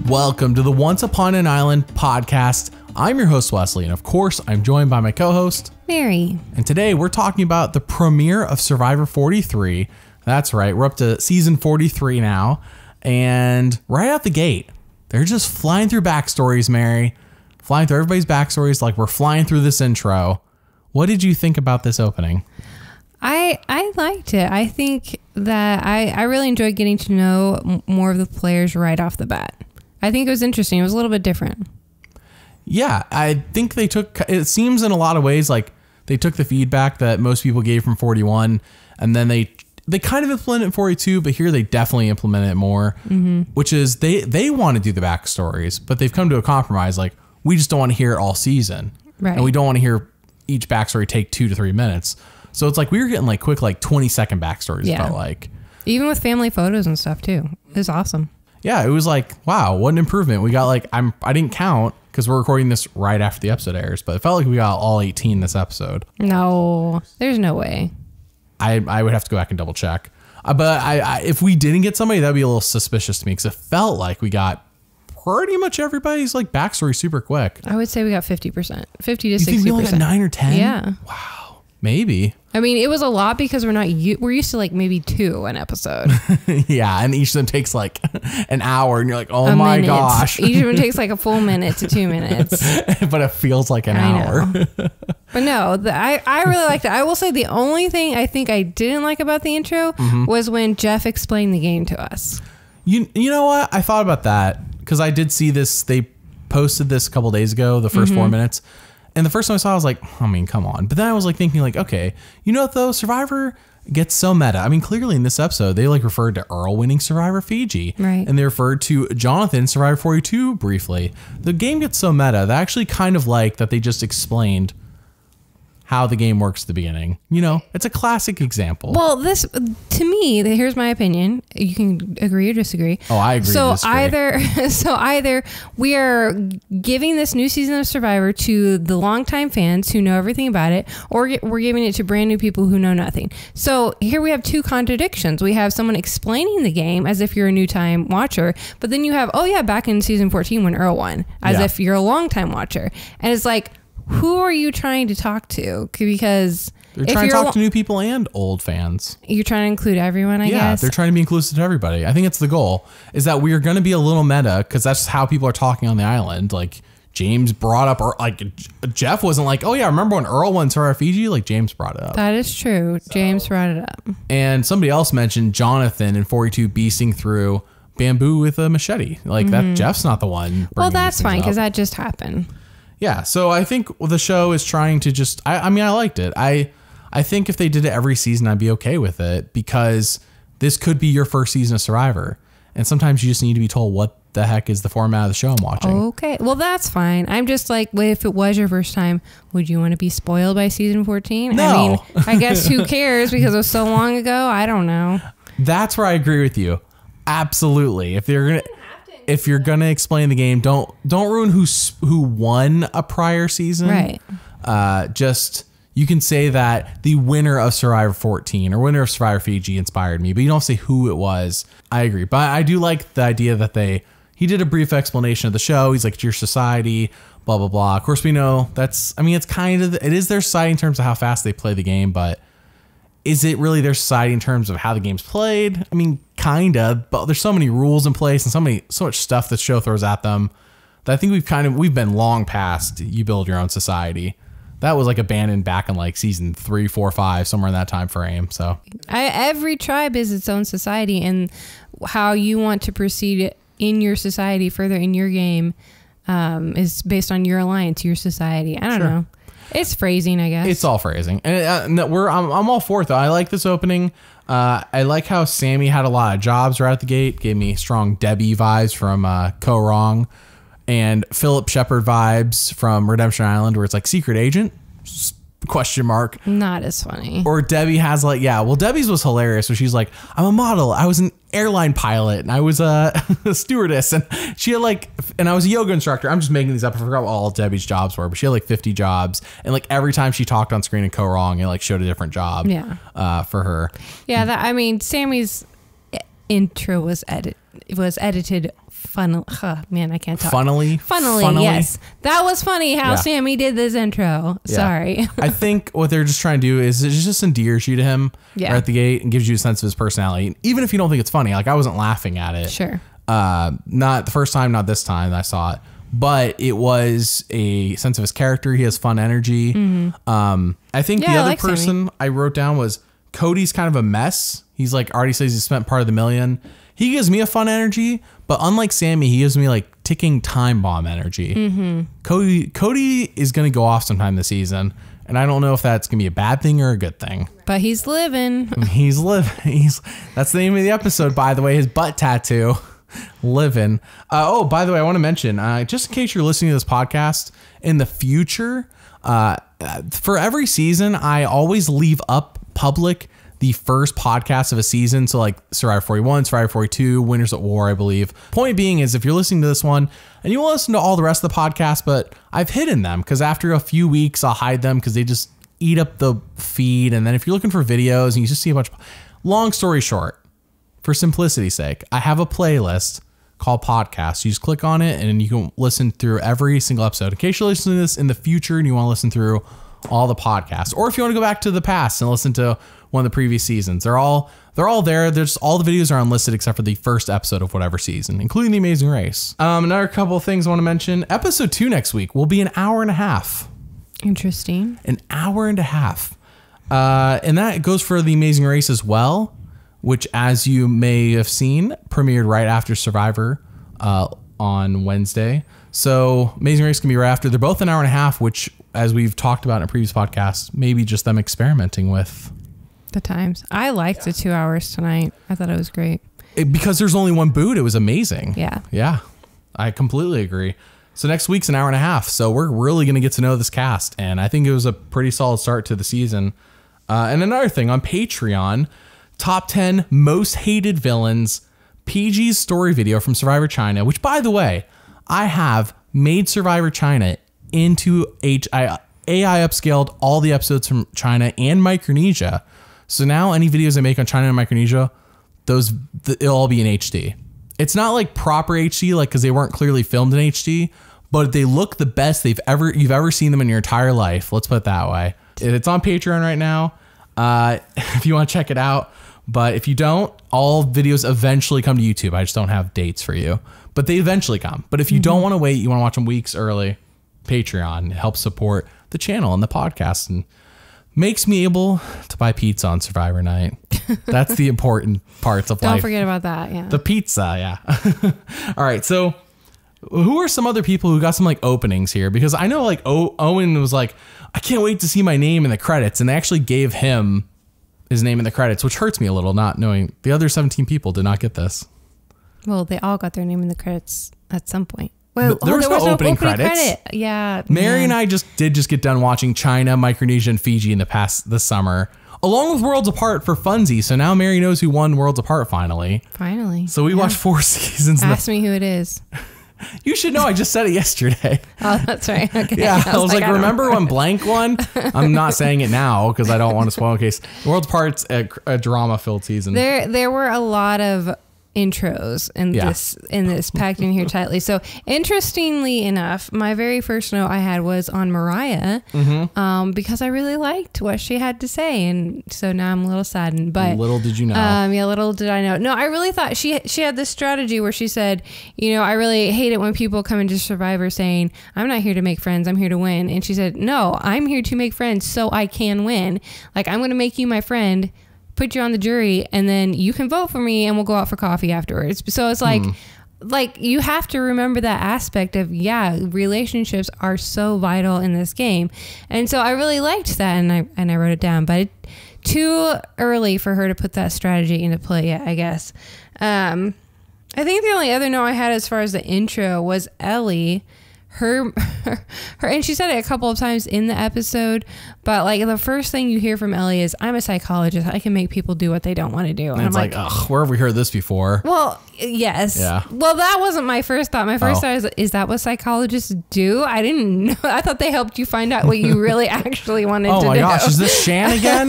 Welcome to the Once Upon an Island podcast. I'm your host, Wesley, and of course, I'm joined by my co-host, Mary. And today we're talking about the premiere of Survivor 43. That's right, we're up to season 43 now, and right out the gate, they're just flying through backstories, Mary. Flying through everybody's backstories like we're flying through this intro. What did you think about this opening? I liked it. I think that I really enjoyed getting to know more of the players right off the bat. I think it was interesting. It was a little bit different. Yeah, I think they took, it seems in a lot of ways like they took the feedback that most people gave from 41 and then they kind of implemented it in 42, but here they definitely implemented it more, which is they want to do the backstories, but they've come to a compromise. Like, we just don't want to hear it all season. Right. And we don't want to hear each backstory take 2 to 3 minutes. So it's like we were getting like quick, like 20-second backstories. Yeah. It felt like. Even with family photos and stuff too. It was awesome. Yeah, it was like, wow, what an improvement. We got like, I didn't count because we're recording this right after the episode airs, but it felt like we got all 18 this episode. No, there's no way. I would have to go back and double check. But I if we didn't get somebody, that'd be a little suspicious to me because it felt like we got pretty much everybody's like backstory super quick. I would say we got 50%, 50 to 60%. You think we only got 9 or 10? Yeah. Wow. Maybe. I mean, it was a lot because we're used to like maybe 2 an episode. Yeah, and each of them takes like an hour, and you're like, oh my gosh. Each of them takes like a full minute to 2 minutes. But it feels like an hour. But no, I really liked it. I will say the only thing I think I didn't like about the intro was when Jeff explained the game to us. You know what? I thought about that because I did see this. They posted this a couple days ago, the first 4 minutes. And the first time I saw it, I was like, I mean, come on. But then I was like thinking like, okay, you know what though? Survivor gets so meta. I mean, clearly in this episode, they like referred to Earl winning Survivor Fiji. Right. And they referred to Jonathan Survivor 42 briefly. The game gets so meta that I actually kind of like that they just explained how the game works at the beginning. You know, it's a classic example. Well, this, to me, here's my opinion. You can agree or disagree. Oh, I agree. So either we are giving this new season of Survivor to the longtime fans who know everything about it, or we're giving it to brand new people who know nothing. So here we have 2 contradictions. We have someone explaining the game as if you're a new time watcher, but then you have, oh yeah, back in season 14 when Earl won, as if you're a long time watcher. And it's like, who are you trying to talk to? Because they're trying to talk to new people and old fans. You're trying to include everyone, I guess. Yeah, they're trying to be inclusive to everybody. I think it's the goal, is that we are going to be a little meta because that's how people are talking on the island. Like James brought up, or like Jeff wasn't like, oh yeah, remember when Earl won Survivor Fiji? Like James brought it up. That is true. James brought it up. And somebody else mentioned Jonathan in 42 beasting through bamboo with a machete. Like that, Jeff's not the one. Well, that's fine because that just happened. Yeah, so I think the show is trying to just, I mean, I liked it. I think if they did it every season, I'd be okay with it because this could be your first season of Survivor. And sometimes you just need to be told what the heck is the format of the show I'm watching. Okay, well, that's fine. I'm just like, well, if it was your first time, would you want to be spoiled by season 14? No. I mean, I guess who cares because it was so long ago? I don't know. That's where I agree with you. Absolutely. If you're gonna explain the game, don't ruin who won a prior season. Right. Just you can say that the winner of Survivor 14 or winner of Survivor Fiji inspired me, but you don't say who it was. I agree, but I do like the idea that he did a brief explanation of the show. He's like, it's your society, blah blah blah. Of course, we know it is their society in terms of how fast they play the game, but is it really their society in terms of how the game's played? I mean, kinda, but there's so many rules in place and so much stuff the show throws at them that I think we've been long past you build your own society. That was like abandoned back in like season 3, 4, 5, somewhere in that time frame. So every tribe is its own society, and how you want to proceed in your society further in your game is based on your alliance, your society. I don't know. It's phrasing, I guess. It's all phrasing. And I'm all for it, though. I like this opening. I like how Sammy had a lot of jobs right out the gate. Gave me strong Debbie vibes from Co Wrong. And Philip Shepard vibes from Redemption Island, where it's like secret agent? Question mark. Not as funny. Or Debbie has like, yeah, well, Debbie's was hilarious. So she's like, I'm a model. I was an airline pilot and I was a stewardess. And she had like, and I was a yoga instructor. I'm just making these up. I forgot what all Debbie's jobs were, but she had like 50 jobs. And like every time she talked on screen in Co Wrong, it like showed a different job for her. Yeah. I mean, Sammy's, intro was edited fun. Man, I can't talk. Funnily, yes, that was funny how Sammy did this intro. Yeah. Sorry. I think what they're just trying to do is it just endears you to him Yeah. right at the gate and gives you a sense of his personality, even if you don't think it's funny. Like I wasn't laughing at it. Sure. Not the first time, not this time that I saw it, but it was a sense of his character. He has fun energy. I think the I other like Sammy. person I wrote down was Cody's kind of a mess. He's like already says he spent part of the million. He gives me a fun energy, but unlike Sammy, he gives me like ticking time bomb energy. Cody is going to go off sometime this season, and I don't know if that's going to be a bad thing or a good thing. But he's living. He's living. That's the name of the episode, by the way. His butt tattoo, living. Oh, by the way, I want to mention, just in case you're listening to this podcast in the future, for every season, I always leave up public the first podcast of a season. So like Survivor 41, Survivor 42, Winners at War, I believe. Point being is if you're listening to this one and you want to listen to all the rest of the podcast, but I've hidden them because after a few weeks, I'll hide them because they just eat up the feed. And then if you're looking for videos and you just see a bunch of, long story short, for simplicity's sake, I have a playlist called Podcasts. You just click on it and you can listen through every single episode. In case you're listening to this in the future and you want to listen through all the podcasts, or if you want to go back to the past and listen to one of the previous seasons, they're all there. There's all the videos are unlisted except for the first episode of whatever season, including The Amazing Race. Another couple of things I want to mention. Episode 2 next week will be an hour and a half. Interesting. An hour and a half. And that goes for The Amazing Race as well, which, as you may have seen, premiered right after Survivor on Wednesday. So Amazing Race can be right after. They're both an hour and a half, which, as we've talked about in a previous podcast, maybe just them experimenting with The times. I liked the 2 hours tonight. I thought it was great. because there's only one boot. It was amazing. Yeah. Yeah, I completely agree. So next week's an hour and a half. So we're really going to get to know this cast. And I think it was a pretty solid start to the season. And another thing on Patreon, top 10 most hated villains, PG's story video from Survivor China, which, by the way, I have made Survivor China into AI upscaled all the episodes from China and Micronesia. So now any videos I make on China and Micronesia, it'll all be in HD. It's not like proper HD, like, because they weren't clearly filmed in HD, but they look the best you've ever seen them in your entire life. Let's put it that way. It's on Patreon right now, if you want to check it out. But if you don't, all videos eventually come to YouTube. I just don't have dates for you, but they eventually come. But if you don't want to wait, you want to watch them weeks early, Patreon. It helps support the channel and the podcast and makes me able to buy pizza on Survivor night. That's the important parts of life. Don't forget about that. Yeah. The pizza. Yeah. All right. So who are some other people who got some like openings here? Because I know like Owen was like, I can't wait to see my name in the credits. And they actually gave him his name in the credits, which hurts me a little, not knowing the other 17 people did not get this. Well, they all got their name in the credits at some point. Well, there was no opening credits. Credit. Yeah. Mary and I just get done watching China, Micronesia, and Fiji in this summer, along with Worlds Apart for funsies. So now Mary knows who won Worlds Apart finally. Finally. So we watched 4 seasons. Ask me who it is. You should know. I just said it yesterday. Oh, that's right. Okay. Yeah, I was like, remember when blank won? I'm not saying it now because I don't want to spoil in case. Worlds Apart's a drama-filled season. There were a lot of intros in this packed in here tightly. So interestingly enough, my very first note I had was on Mariah, because I really liked what she had to say, and so now I'm a little saddened. But little did you know. Yeah, little did I know. No, I really thought she had this strategy where she said, you know, I really hate it when people come into Survivor saying, I'm not here to make friends, I'm here to win. And she said, no, I'm here to make friends so I can win. Like, I'm going to make you my friend, put you on the jury, and then you can vote for me and we'll go out for coffee afterwards. So it's like you have to remember that aspect of, relationships are so vital in this game. And so I really liked that, and I wrote it down, but too early for her to put that strategy into play yet, I guess. I think the only other note I had as far as the intro was Ellie her, and she said it a couple of times in the episode, but like the first thing you hear from Ellie is, I'm a psychologist. I can make people do what they don't want to do. And it's like, ugh, where have we heard this before? Well, yes. Yeah. Well, that wasn't my first thought. My first thought is that what psychologists do? I didn't know. I thought they helped you find out what you really actually wanted to do. Oh my gosh, is this Shan again?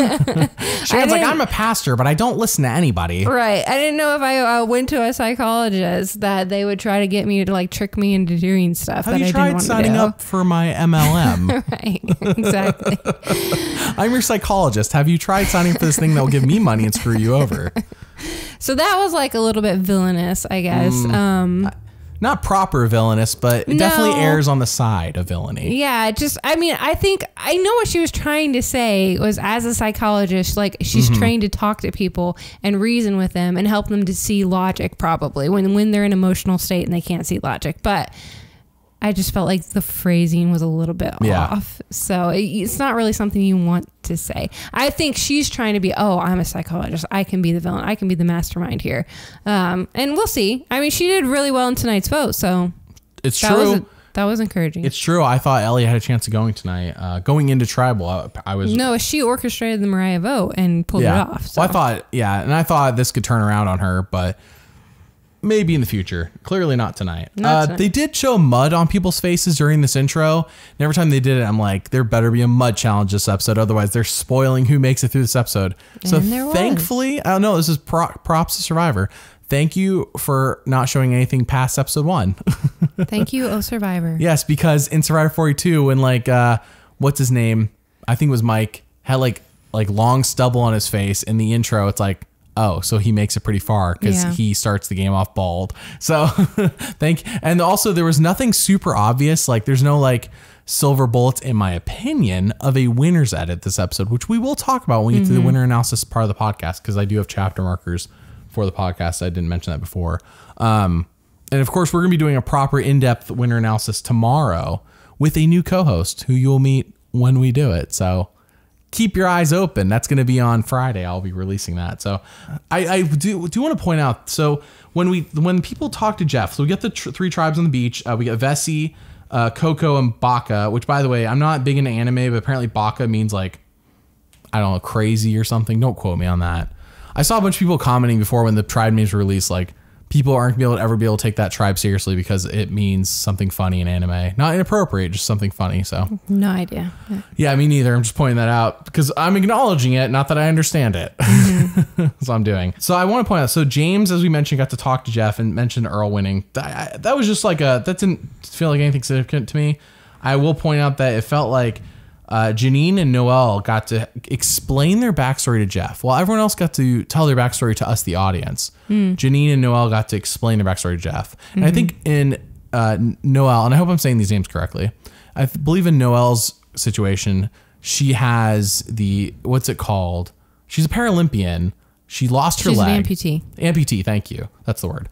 Shan's like, I'm a pastor, but I don't listen to anybody. Right. I didn't know if I went to a psychologist that they would try to get me to like trick me into doing stuff that I didn't want to do. Have you tried signing up for my MLM? Right. Exactly. I'm your psychologist. Have you tried signing up for this thing that will give me money and screw you over? So that was like a little bit villainous, I guess. Not proper villainous, but it definitely errs on the side of villainy. Yeah, I think I know what she was trying to say was, as a psychologist, like she's trained to talk to people and reason with them and help them to see logic, probably when they're in emotional state and they can't see logic. But I just felt like the phrasing was a little bit off. So it's not really something you want to say. I think she's trying to be, I'm a psychologist. I can be the villain. I can be the mastermind here. And we'll see. I mean, she did really well in tonight's vote. So it's true. That was encouraging. It's true. I thought Ellie had a chance of going tonight. Going into Tribal, I was... No, she orchestrated the Mariah vote and pulled it off. So. Well, I thought this could turn around on her, but... maybe in the future. Clearly not tonight. They did show mud on people's faces during this intro. And every time they did it, I'm like, there better be a mud challenge this episode. Otherwise, they're spoiling who makes it through this episode. So thankfully, I don't know, this is props to Survivor. Thank you for not showing anything past episode 1. Thank you, Survivor. Yes, because in Survivor 42, when like, what's his name? I think it was Mike, had like long stubble on his face. In the intro, it's like, oh, so he makes it pretty far because he starts the game off bald. So and also there was nothing super obvious. Like there's no like silver bullets, in my opinion, of a winner's edit this episode, which we will talk about when we get to the winner analysis part of the podcast, because I do have chapter markers for the podcast. I didn't mention that before. And of course, we're going to be doing a proper in-depth winner analysis tomorrow with a new co-host who you'll meet when we do it. So keep your eyes open. That's going to be on Friday. I'll be releasing that. So I do want to point out. So when people talk to Jeff, so we get the 3 tribes on the beach. We get Vessi, Coco, and Baka, which, by the way, I'm not big into anime, but apparently Baka means like, I don't know, crazy or something. Don't quote me on that. I saw a bunch of people commenting before when the tribe names were released, like, people aren't going to be able to take that tribe seriously because it means something funny in anime. Not inappropriate, just something funny. So no idea. Yeah, me neither. I'm just pointing that out because I'm acknowledging it, not that I understand it. That's what I'm doing. So I want to point out, so James, as we mentioned, got to talk to Jeff and mentioned Earl winning. That was just like that didn't feel like anything significant to me. I will point out that it felt like Janine and Noelle got to explain their backstory to Jeff, while everyone else got to tell their backstory to us, the audience. Janine and Noelle got to explain their backstory to Jeff. And I think in Noelle, and I hope I'm saying these names correctly, I believe in Noelle's situation, she has what's it called? She's a Paralympian. She lost her leg. She's an amputee. Amputee, thank you. That's the word.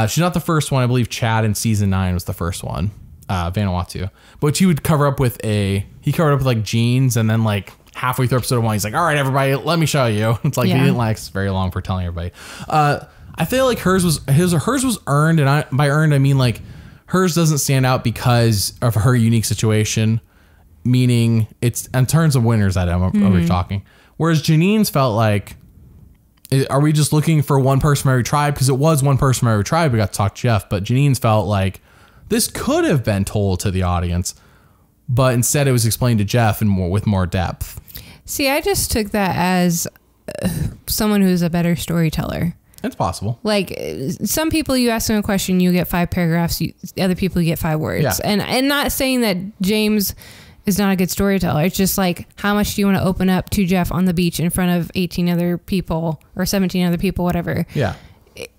She's not the first one. I believe Chad in season 9 was the first one. Vanuatu, but he would cover up with like jeans, and then like halfway through episode 1, he's like, all right, everybody, let me show you. It's like he didn't last very long for telling everybody. I feel like hers was earned, and by earned I mean like hers doesn't stand out because of her unique situation, meaning it's in terms of winners that I'm talking. Whereas Janine's felt like, are we just looking for one person from every tribe? Because it was one person from every tribe. We got to talk to Jeff, but Janine's felt like this could have been told to the audience, but instead it was explained to Jeff and with more depth. See, I just took that as someone who's a better storyteller. It's possible. Like some people, you ask them a question, you get 5 paragraphs. Other people, you get 5 words. Yeah. And not saying that James is not a good storyteller. It's just like, how much do you want to open up to Jeff on the beach in front of 18 other people or 17 other people, whatever. Yeah.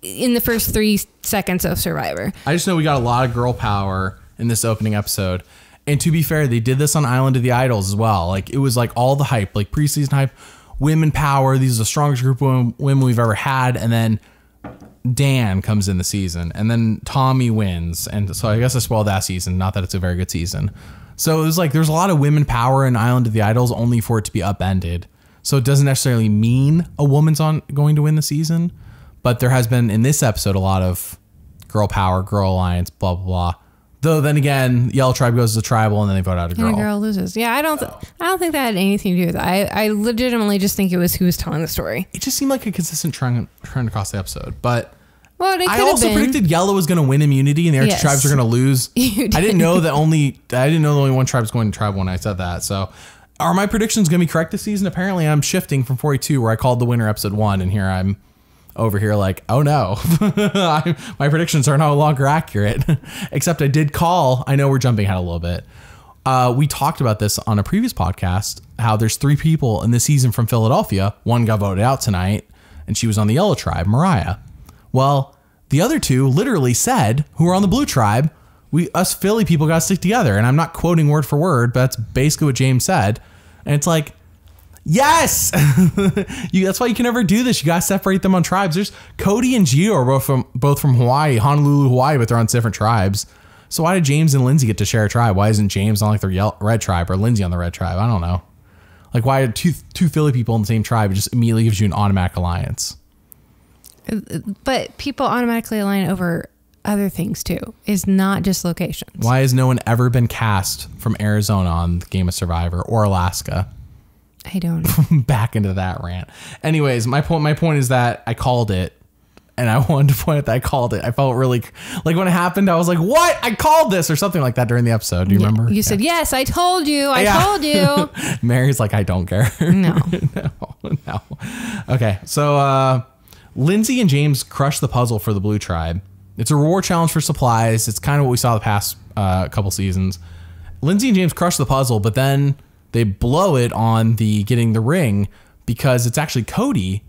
In the first 3 seconds of Survivor. I just know we got a lot of girl power in this opening episode. And to be fair, they did this on Island of the Idols as well. Like it was like all the hype, like preseason hype, women power. These are the strongest group of women we've ever had. And then Dan comes in the season, and then Tommy wins. And so I guess I spoiled that season. Not that it's a very good season. So it was like, there's a lot of women power in Island of the Idols only for it to be upended. So it doesn't necessarily mean a woman's going to win the season. But there has been in this episode a lot of girl power, girl alliance, blah, blah, blah. Though then again, Yellow Tribe goes to the tribal and then they vote out a girl. And a girl loses. Yeah, I don't think that had anything to do with it. I legitimately just think it was who was telling the story. It just seemed like a consistent trend across the episode. But Well, I also predicted Yellow was going to win immunity and the Archie tribes were going to lose. You did. I didn't know that only one tribe was going to tribal when I said that. So are my predictions going to be correct this season? Apparently I'm shifting from 42 where I called the winner episode 1 and here I'm over here like, oh no, my predictions are no longer accurate. Except I did call, I know we're jumping ahead a little bit. We talked about this on a previous podcast, how there's 3 people in this season from Philadelphia. One got voted out tonight and she was on the Yellow Tribe, Mariah. Well, the other 2 literally said, who are on the Blue Tribe, us Philly people got to stick together. And I'm not quoting word for word, but that's basically what James said. And it's like, yes, that's why you can never do this. You got to separate them on tribes. There's Cody and Gio are both from Hawaii, Honolulu, Hawaii, but they're on different tribes. So why did James and Lindsay get to share a tribe? Why isn't James on like the red tribe or Lindsay on the red tribe? I don't know. Like why are two Philly people in the same tribe? It just immediately gives you an automatic alliance. But people automatically align over other things too. It's not just locations. Why has no one ever been cast from Arizona on Game of Survivor or Alaska? I don't know. Back into that rant. Anyways, my point is that I called it, and I wanted to point out that I called it. I felt really like when it happened, I was like, "What? I called this," or something like that during the episode. Do you remember? You said, "Yes, I told you. I told you." Mary's like, "I don't care." No. No. Okay, so Lindsay and James crush the puzzle for the Blue Tribe. It's a reward challenge for supplies. It's kind of what we saw the past couple seasons. Lindsay and James crush the puzzle, but then they blow it on the getting the ring because it's actually Cody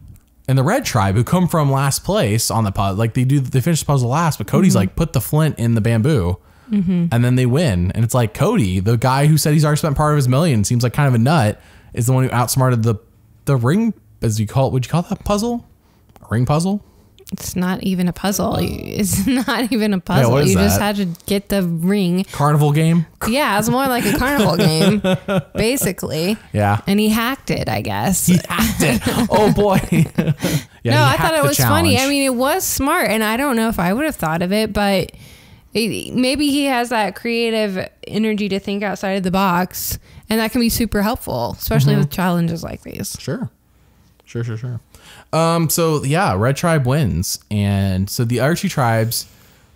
and the Red Tribe who come from last place on the puzzle. Like they finish the puzzle last, but Cody's like, put the flint in the bamboo, and then they win. And it's like Cody, the guy who said he's already spent part of his million, seems like kind of a nut, is the one who outsmarted the ring, as you call it. Would you call that puzzle? A ring puzzle? It's not even a puzzle. It's not even a puzzle. What is you that? just had to get the ring. Carnival game? Yeah, it's more like a carnival game, basically. Yeah. And he hacked it, I guess. He hacked it. Oh boy. Yeah, no, I thought it was challenge. funny. I mean, it was smart, and I don't know if I would have thought of it, but maybe he has that creative energy to think outside of the box, and that can be super helpful, especially with challenges like these. Sure. So yeah, Red Tribe wins, and so the other 2 tribes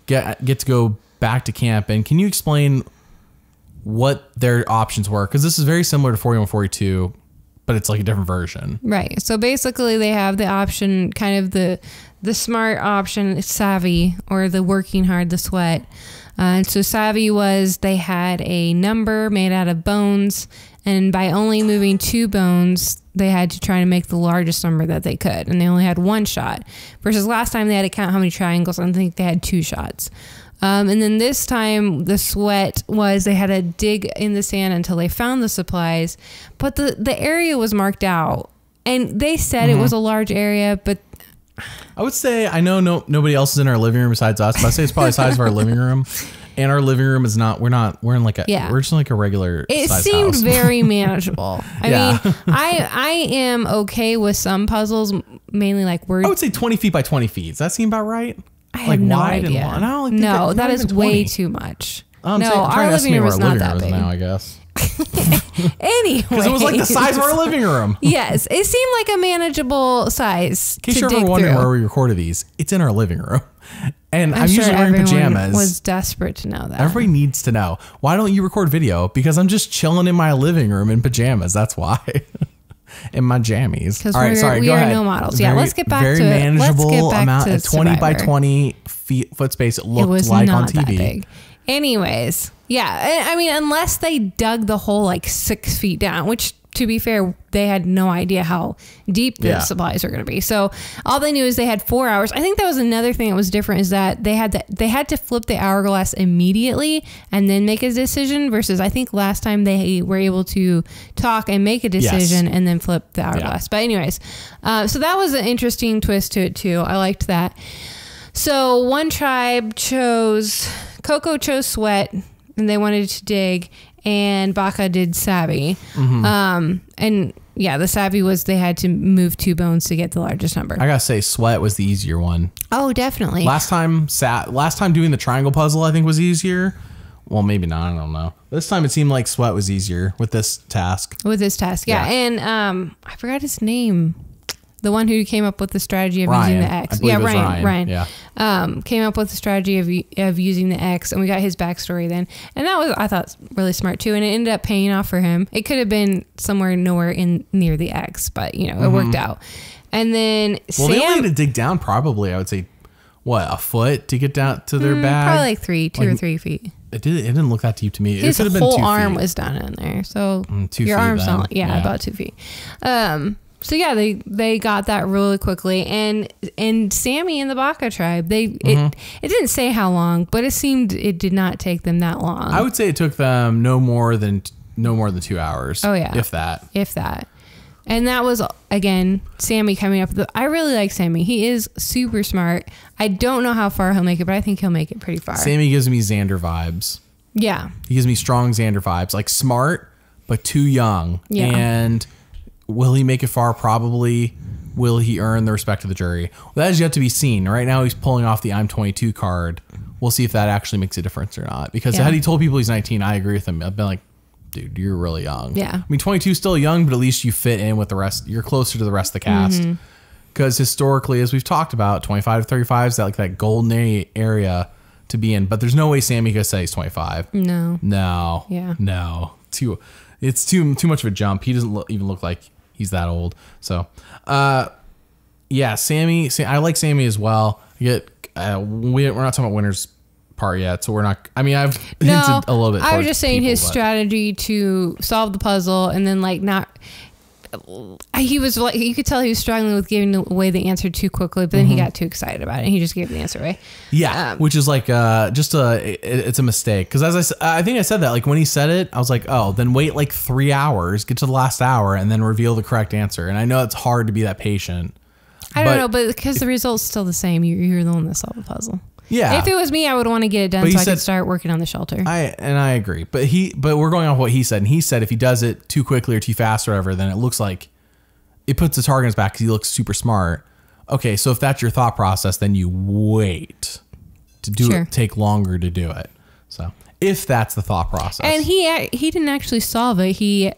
get to go back to camp. And can you explain what their options were? Because this is very similar to 41 42, but it's like a different version. Right. So basically, they have the option, kind of the smart option, savvy, or the working hard, the sweat. And so savvy was they had a number made out of bones, and by only moving 2 bones, they had to try to make the largest number that they could, and they only had 1 shot. Versus last time they had to count how many triangles, and I think they had 2 shots. And then this time the sweat was they had to dig in the sand until they found the supplies, but the area was marked out, and they said it was a large area, but I would say, I know nobody else is in our living room besides us, but I'd say it's probably the size of our living room. And our living room is not, we're in like we're just like a regular it size seemed house. very manageable. I mean, I am okay with some puzzles, mainly like I would say 20 feet by 20 feet. Does that seem about right? I have no wide idea. And I don't think no, that is 20. way too much. I'm no, trying our to living estimate room where is our not living that room big. is now, I guess. Anyway, Because it was like the size of our living room. Yes, it seemed like a manageable size. In case you're ever wondering where we recorded these, it's in our living room. And I'm usually wearing pajamas. Was desperate to know that. Everybody needs to know. Why don't you record video? Because I'm just chilling in my living room in pajamas. That's why. In my jammies. All right, sorry. We are no models. Yeah, let's get back to it. Very manageable amount to of 20 by 20 foot space. It looked like on TV. That big. Anyways, yeah. I mean, unless they dug the hole like 6 feet down, which, to be fair, they had no idea how deep the supplies are going to be. So all they knew is they had 4 hours. I think that was another thing that was different, is that they had to flip the hourglass immediately and then make a decision, versus I think last time they were able to talk and make a decision and then flip the hourglass. But anyways, so that was an interesting twist to it too. I liked that. So one tribe Coco chose sweat, and they wanted to dig, and Baka did savvy. And yeah, the savvy was they had to move 2 bones to get the largest number. I gotta say, sweat was the easier one. Oh, definitely. Last time doing the triangle puzzle, I think, was easier. Well, maybe not. I don't know. This time it seemed like Sweat was easier with this task. With this task, yeah. And I forgot his name. The one who came up with the strategy of using the X. Yeah, Ryan. Yeah. Came up with the strategy of using the X, and we got his backstory then. And that was, I thought, really smart too. And it ended up paying off for him. It could have been somewhere nowhere in near the X, but you know, it worked out. And then Sam, they only had to dig down probably, I would say, what, a foot to get down to their bag? Probably like 2 or 3 feet. It didn't look that deep to me. His it could have been whole 2 arm feet. was down in there. So 2 your feet arm's then. not, about 2 feet. So yeah, they got that really quickly, and Sammy and the Baka tribe, it didn't say how long, but it seemed it did not take them that long. I would say it took them no more than 2 hours. Oh yeah, if that. And that was, again, Sammy coming up. I really like Sammy. He is super smart. I don't know how far he'll make it, but I think he'll make it pretty far. Sammy gives me Xander vibes. Yeah. He gives me strong Xander vibes. Like smart, but too young. Yeah. And will he make it far? Probably. Will he earn the respect of the jury? Well, that is yet to be seen. Right now he's pulling off the I'm 22 card. We'll see if that actually makes a difference or not. Because had he told people he's 19, I agree with him. I've been like, dude, you're really young. Yeah. I mean, 22 is still young, but at least you fit in with the rest. You're closer to the rest of the cast. Because historically, as we've talked about, 25 to 35 is that golden area to be in. But there's no way Sammy could say he's 25. No. Yeah. No. It's too much of a jump. He doesn't even look like he's that old. So, yeah, Sammy. I like Sammy as well. We're not talking about winners part yet, so we're not. I mean, I've hinted a little bit. I was just saying his strategy to solve the puzzle, and then he was like, you could tell he was struggling with giving away the answer too quickly, but then he got too excited about it and he just gave the answer away. Yeah, which is like it's a mistake, because as I think I said that, like when he said it, I was like, oh, then wait like 3 hours, get to the last hour, and then reveal the correct answer. And I know it's hard to be that patient. I don't know, but because the result's still the same, you're the one that solved the puzzle. Yeah. If it was me, I would want to get it done so I could start working on the shelter. I agree. But we're going off what he said. And he said if he does it too quickly or too fast or whatever, then it looks like it puts the target on his back because he looks super smart. Okay, so if that's your thought process, then you wait to do it, take longer to do it. So if that's the thought process. And he didn't actually solve it. He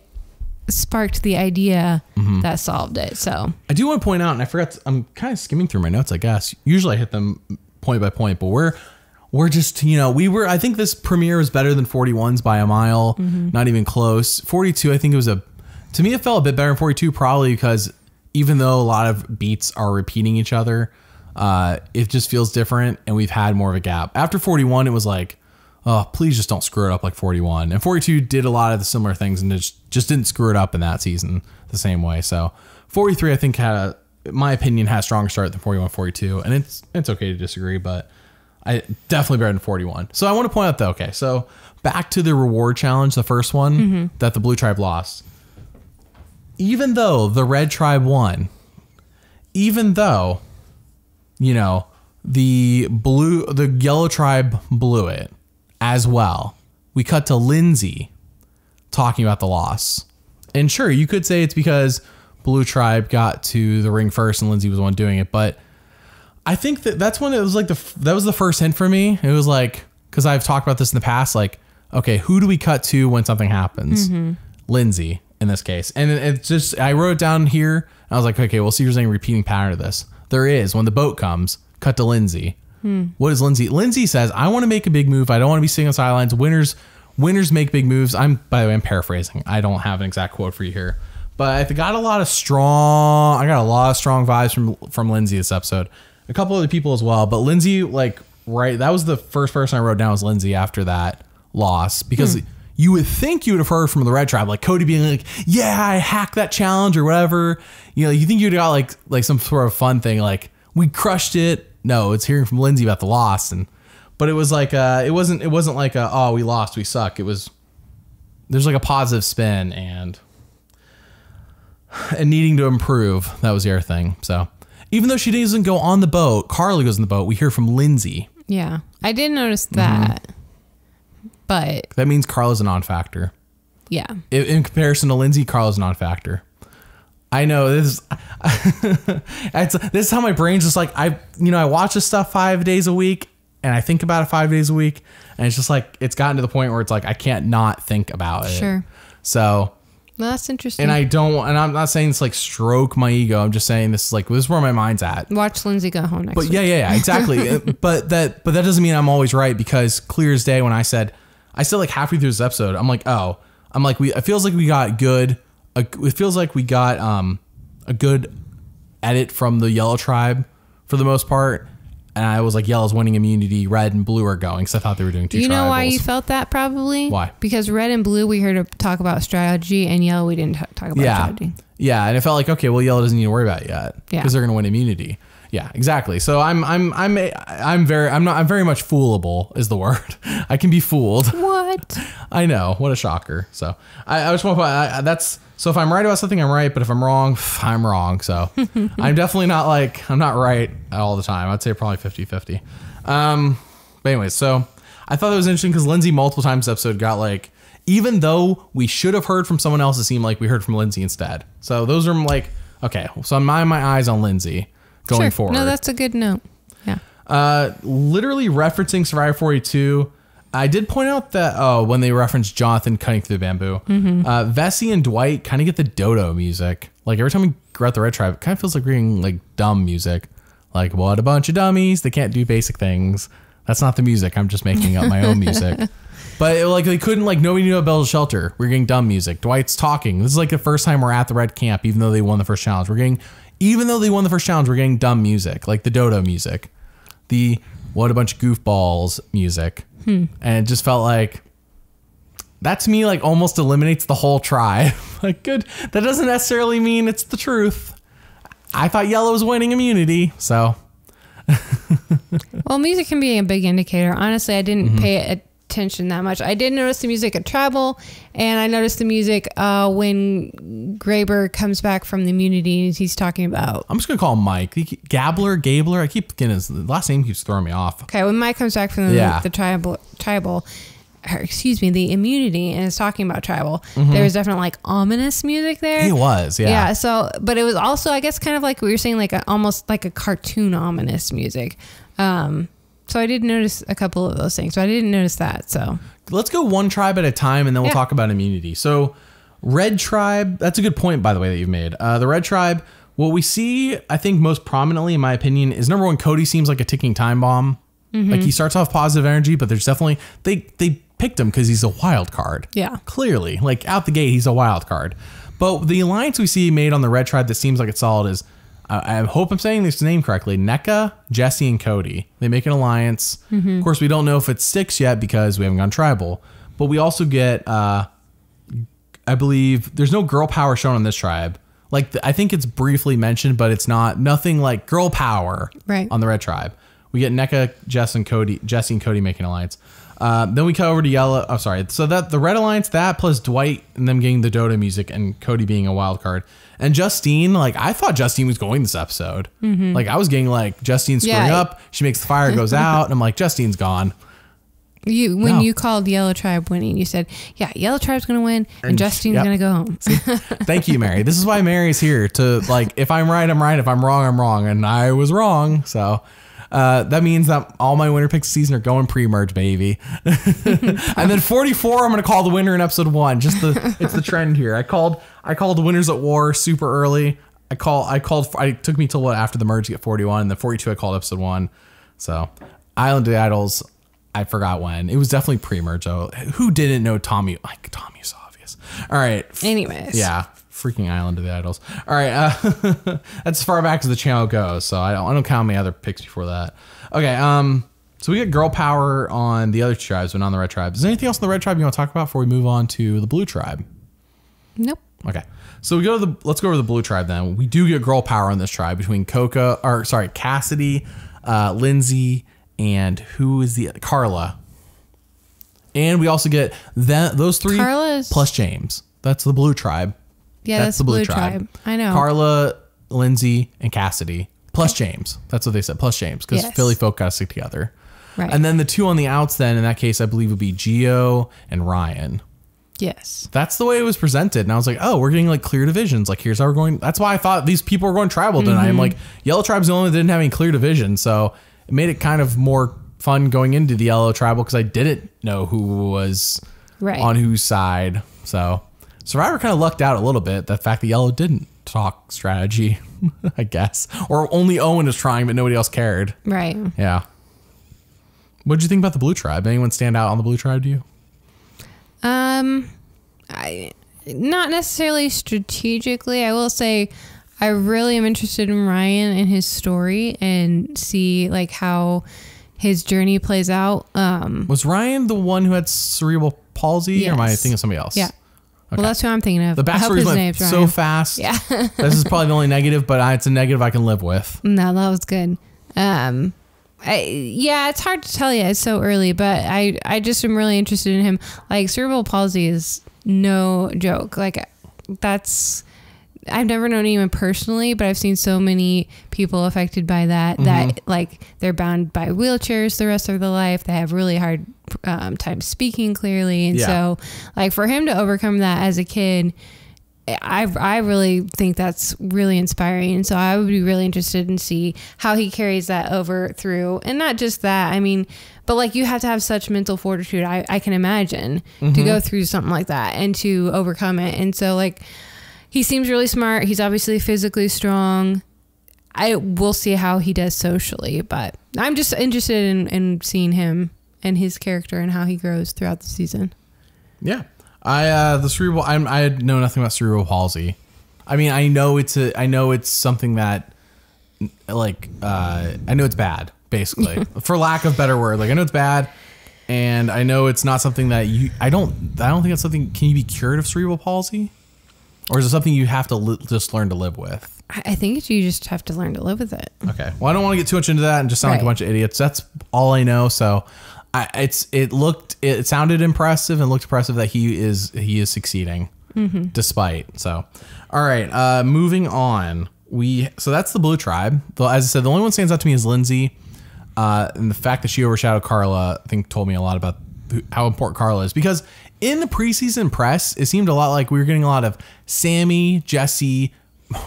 sparked the idea that solved it. So I do want to point out, and I forgot, I'm kind of skimming through my notes, I guess. Usually I hit them point by point, but we're just, I think this premiere was better than 41's by a mile, not even close. 42, I think to me, it felt a bit better than 42, probably because even though a lot of beats are repeating each other, it just feels different, and we've had more of a gap. After 41, it was like, oh, please just don't screw it up like 41. And 42 did a lot of the similar things and just didn't screw it up in that season the same way. So 43, I think in my opinion, had a stronger start than 41, 42. And it's okay to disagree, but I definitely better than 41. So I want to point out though, okay, so back to the reward challenge, the first one that the blue tribe lost. Even though the red tribe won, even though, the yellow tribe blew it as well, we cut to Lindsay talking about the loss. And sure, you could say it's because blue tribe got to the ring first and Lindsay was the one doing it, but I think that's when it was like that was the first hint for me. It was like, because I've talked about this in the past, like, okay, who do we cut to when something happens? Lindsay in this case. And it's just, I wrote it down here and I was like, okay, we'll see if there's any repeating pattern of this. There is. When the boat comes, cut to Lindsay. What is Lindsay? Lindsay says, I want to make a big move. I don't want to be sitting on the sidelines. Winners make big moves. By the way, I'm paraphrasing. I don't have an exact quote for you here, but I got a lot of strong vibes from Lindsay this episode. A couple other people as well, but Lindsay, that was the first person I wrote down was Lindsay after that loss, because you would think you would have heard from the red tribe, like Cody being like, yeah, I hacked that challenge or whatever. You think you'd got like some sort of fun thing, like we crushed it. No, it's hearing from Lindsay about the loss. But it was like, it wasn't like oh, we lost, we suck. There's like a positive spin and needing to improve. That was the other thing. So even though she doesn't go on the boat, Carly goes on the boat. We hear from Lindsay. Yeah, I did notice that, but that means Carla's a non-factor. Yeah. In comparison to Lindsay, Carla's a non-factor. I know this is how my brain's just like, I watch this stuff 5 days a week and I think about it 5 days a week, and it's just like it's gotten to the point where it's like I can't not think about it. Sure. So. Well, that's interesting. And I'm not saying it's like stroke my ego. I'm just saying this is where my mind's at. Watch Lindsay go home next week. But yeah, exactly. but that doesn't mean I'm always right, because clear as day when I said like halfway through this episode, I'm like, it feels like we got a good edit from the Yellow Tribe for the most part. And I was like, Yellow's winning immunity, Red and Blue are going, because I thought they were doing two tribals. You know why you felt that probably? Why? Because Red and Blue we heard talk about strategy, and Yellow we didn't talk about strategy. Yeah, and it felt like, okay, well, Yellow doesn't need to worry about it yet, because they're going to win immunity. Yeah, exactly. So I'm very much foolable is the word. I can be fooled. What? I know. What a shocker. So I just want to so if I'm right about something, I'm right. But if I'm wrong, I'm wrong. So I'm definitely I'm not right all the time. I'd say probably 50-50. But anyways, so I thought that was interesting because Lindsay multiple times this episode got like, even though we should have heard from someone else, it seemed like we heard from Lindsay instead. So those are like, okay, so I'm my eyes on Lindsay going forward. No, that's a good note. Yeah. Literally referencing Survivor 42. I did point out that when they referenced Jonathan cutting through the bamboo, Vessi and Dwight kind of get the dodo music. Like every time we go at the Red Tribe, it kind of feels like we're getting like dumb music. Like, what a bunch of dummies. They can't do basic things. That's not the music. I'm just making up my own music. But they couldn't, nobody knew about Build a Shelter. We're getting dumb music. Dwight's talking. This is like the first time we're at the Red Camp, even though they won the first challenge. Even though they won the first challenge, we're getting dumb music, like the dodo music. The what a bunch of goofballs music. And it just felt like, that to me, almost eliminates the whole tribe. Good. That doesn't necessarily mean it's the truth. I thought Yellow was winning immunity, so. Well, music can be a big indicator. Honestly, I didn't pay attention that much. I did notice the music at Tribal, and I noticed the music when Graber comes back from the immunity. He's talking about. I'm just gonna call him Mike. Gabler. I keep getting his last name keeps throwing me off. Okay, when Mike comes back from the tribal. The immunity, and is talking about Tribal. There was definitely ominous music there. It was, yeah. Yeah. So, but it was also, I guess, kind of like what you're saying, almost like a cartoon ominous music. So I did notice a couple of those things, but I didn't notice that. So let's go one tribe at a time, and then we'll talk about immunity. So Red Tribe, that's a good point, by the way, that you've made. The Red Tribe, what we see, I think most prominently, in my opinion, is number one, Cody seems like a ticking time bomb. He starts off positive energy, but there's definitely, they picked him because he's a wild card. Yeah. Clearly, out the gate, he's a wild card. But the alliance we see made on the Red Tribe that seems like it's solid is, I hope I'm saying this name correctly, NECA, Jesse, and Cody. They make an alliance. Of course, we don't know if it sticks yet because we haven't gone tribal. But we also get, I believe, there's no girl power shown on this tribe. I think it's briefly mentioned, but it's nothing like girl power on the Red Tribe. We get NECA, Jesse, and Cody making an alliance. Then we cut over to Yellow. Oh, sorry. So that the Red Alliance, that plus Dwight and them getting the Dodo music and Cody being a wild card. And Justine, I thought Justine was going this episode. I was getting Justine screwing up. She makes the fire, goes out. And I'm like, Justine's gone. When you called Yellow Tribe winning, you said, yeah, Yellow Tribe's going to win and Justine's going to go home. See? Thank you, Mary. This is why Mary's here to if I'm right, I'm right. If I'm wrong, I'm wrong. And I was wrong. So that means that all my winner picks this season are going pre-merge, baby. And then 44, I'm going to call the winner in episode 1. It's the trend here. I called the winners at war super early. It took me till after the merge to get 41, and then 42 I called episode 1. So Island of the Idols, I forgot when. It was definitely pre-merge though. Who didn't know Tommy? Tommy's obvious. All right. Anyways. Yeah. Freaking Island of the Idols. All right. That's as far back as the channel goes. So I don't count my other picks before that. Okay. So we get girl power on the other tribes, but not on the Red Tribe. Is there anything else on the Red Tribe you want to talk about before we move on to the Blue Tribe? Nope. Okay. So let's go over the Blue Tribe then. We do get girl power on this tribe between Cassidy, Lindsay, and who is Carla. And we also get those three plus James. That's the Blue Tribe. Yeah, that's the Blue Tribe. I know. Carla, Lindsay, and Cassidy. Plus James. That's what they said. Plus James. Because Philly folk got to stick together. Right. And then the two on the outs then, in that case, I believe would be Gio and Ryan. Yes. That's the way it was presented. And I was like, oh, we're getting clear divisions. Here's how we're going. That's why I thought these people were going tribal tonight. I'm like, Yellow Tribe's the only one that didn't have any clear division. So it made it kind of more fun going into the yellow tribal because I didn't know who was Right. on whose side. So Survivor kind of lucked out a little bit. The fact that yellow didn't talk strategy, I guess, or only Owen was trying, but nobody else cared. Right. Yeah. What did you think about the blue tribe? Anyone stand out on the blue tribe to you? I not necessarily strategically. I will say I really am interested in Ryan and his story and see like how his journey plays out. Was Ryan the one who had cerebral palsy, or am I Yes. thinking of somebody else? Yeah. Well, that's who I'm thinking of. The I hope backstory his went name's so Ryan. fast. Yeah. This is probably the only negative, but it's a negative I can live with. No, that was good. Yeah, it's hard to tell yet. It's so early, but I just am really interested in him. Like cerebral palsy is no joke. Like I've never known anyone personally, but I've seen so many people affected by that, that like they're bound by wheelchairs the rest of their life. They have really hard time speaking clearly. And so like for him to overcome that as a kid, I really think that's really inspiring. And so I would be really interested in see how he carries that over through, and not just that, I mean, but like you have to have such mental fortitude. I can imagine to go through something like that and to overcome it. And so like, he seems really smart. He's obviously physically strong. I will see how he does socially, but I'm just interested in seeing him and his character and how he grows throughout the season. Yeah. I know nothing about cerebral palsy. I mean, I know it's something that like, I know it's bad, basically, for lack of better word. Like I know it's bad, and I know it's not something that I don't think it's something. Can you be cured of cerebral palsy? Or is it something you have to just learn to live with? I think you just have to learn to live with it. Okay. Well, I don't want to get too much into that and just sound like a bunch of idiots. That's all I know. So it sounded impressive and looked impressive that he is succeeding despite. So, all right. Moving on. So that's the blue tribe. Though, as I said, the only one stands out to me is Lindsay. And the fact that she overshadowed Carla, I think told me a lot about how important Carla is, because in the preseason press, it seemed a lot like we were getting a lot of Sammy, Jesse,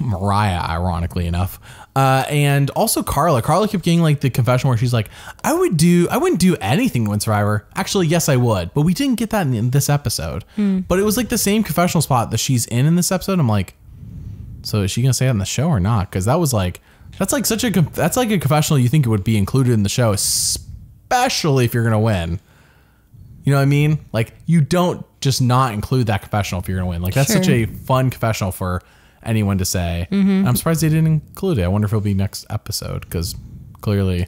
Mariah, ironically enough, and also Carla. Carla kept getting like the confession where she's like, I wouldn't do anything to win Survivor. Actually, yes, I would. But we didn't get that in this episode. But it was like the same confessional spot that she's in this episode. I'm like, so is she going to say that in the show or not? Because that was like, that's like a confessional you think it would be included in the show, especially if you're going to win. You know what I mean? Like, you don't just not include that confessional if you're going to win. Like, that's such a fun confessional for anyone to say. I'm surprised they didn't include it. I wonder if it'll be next episode, because clearly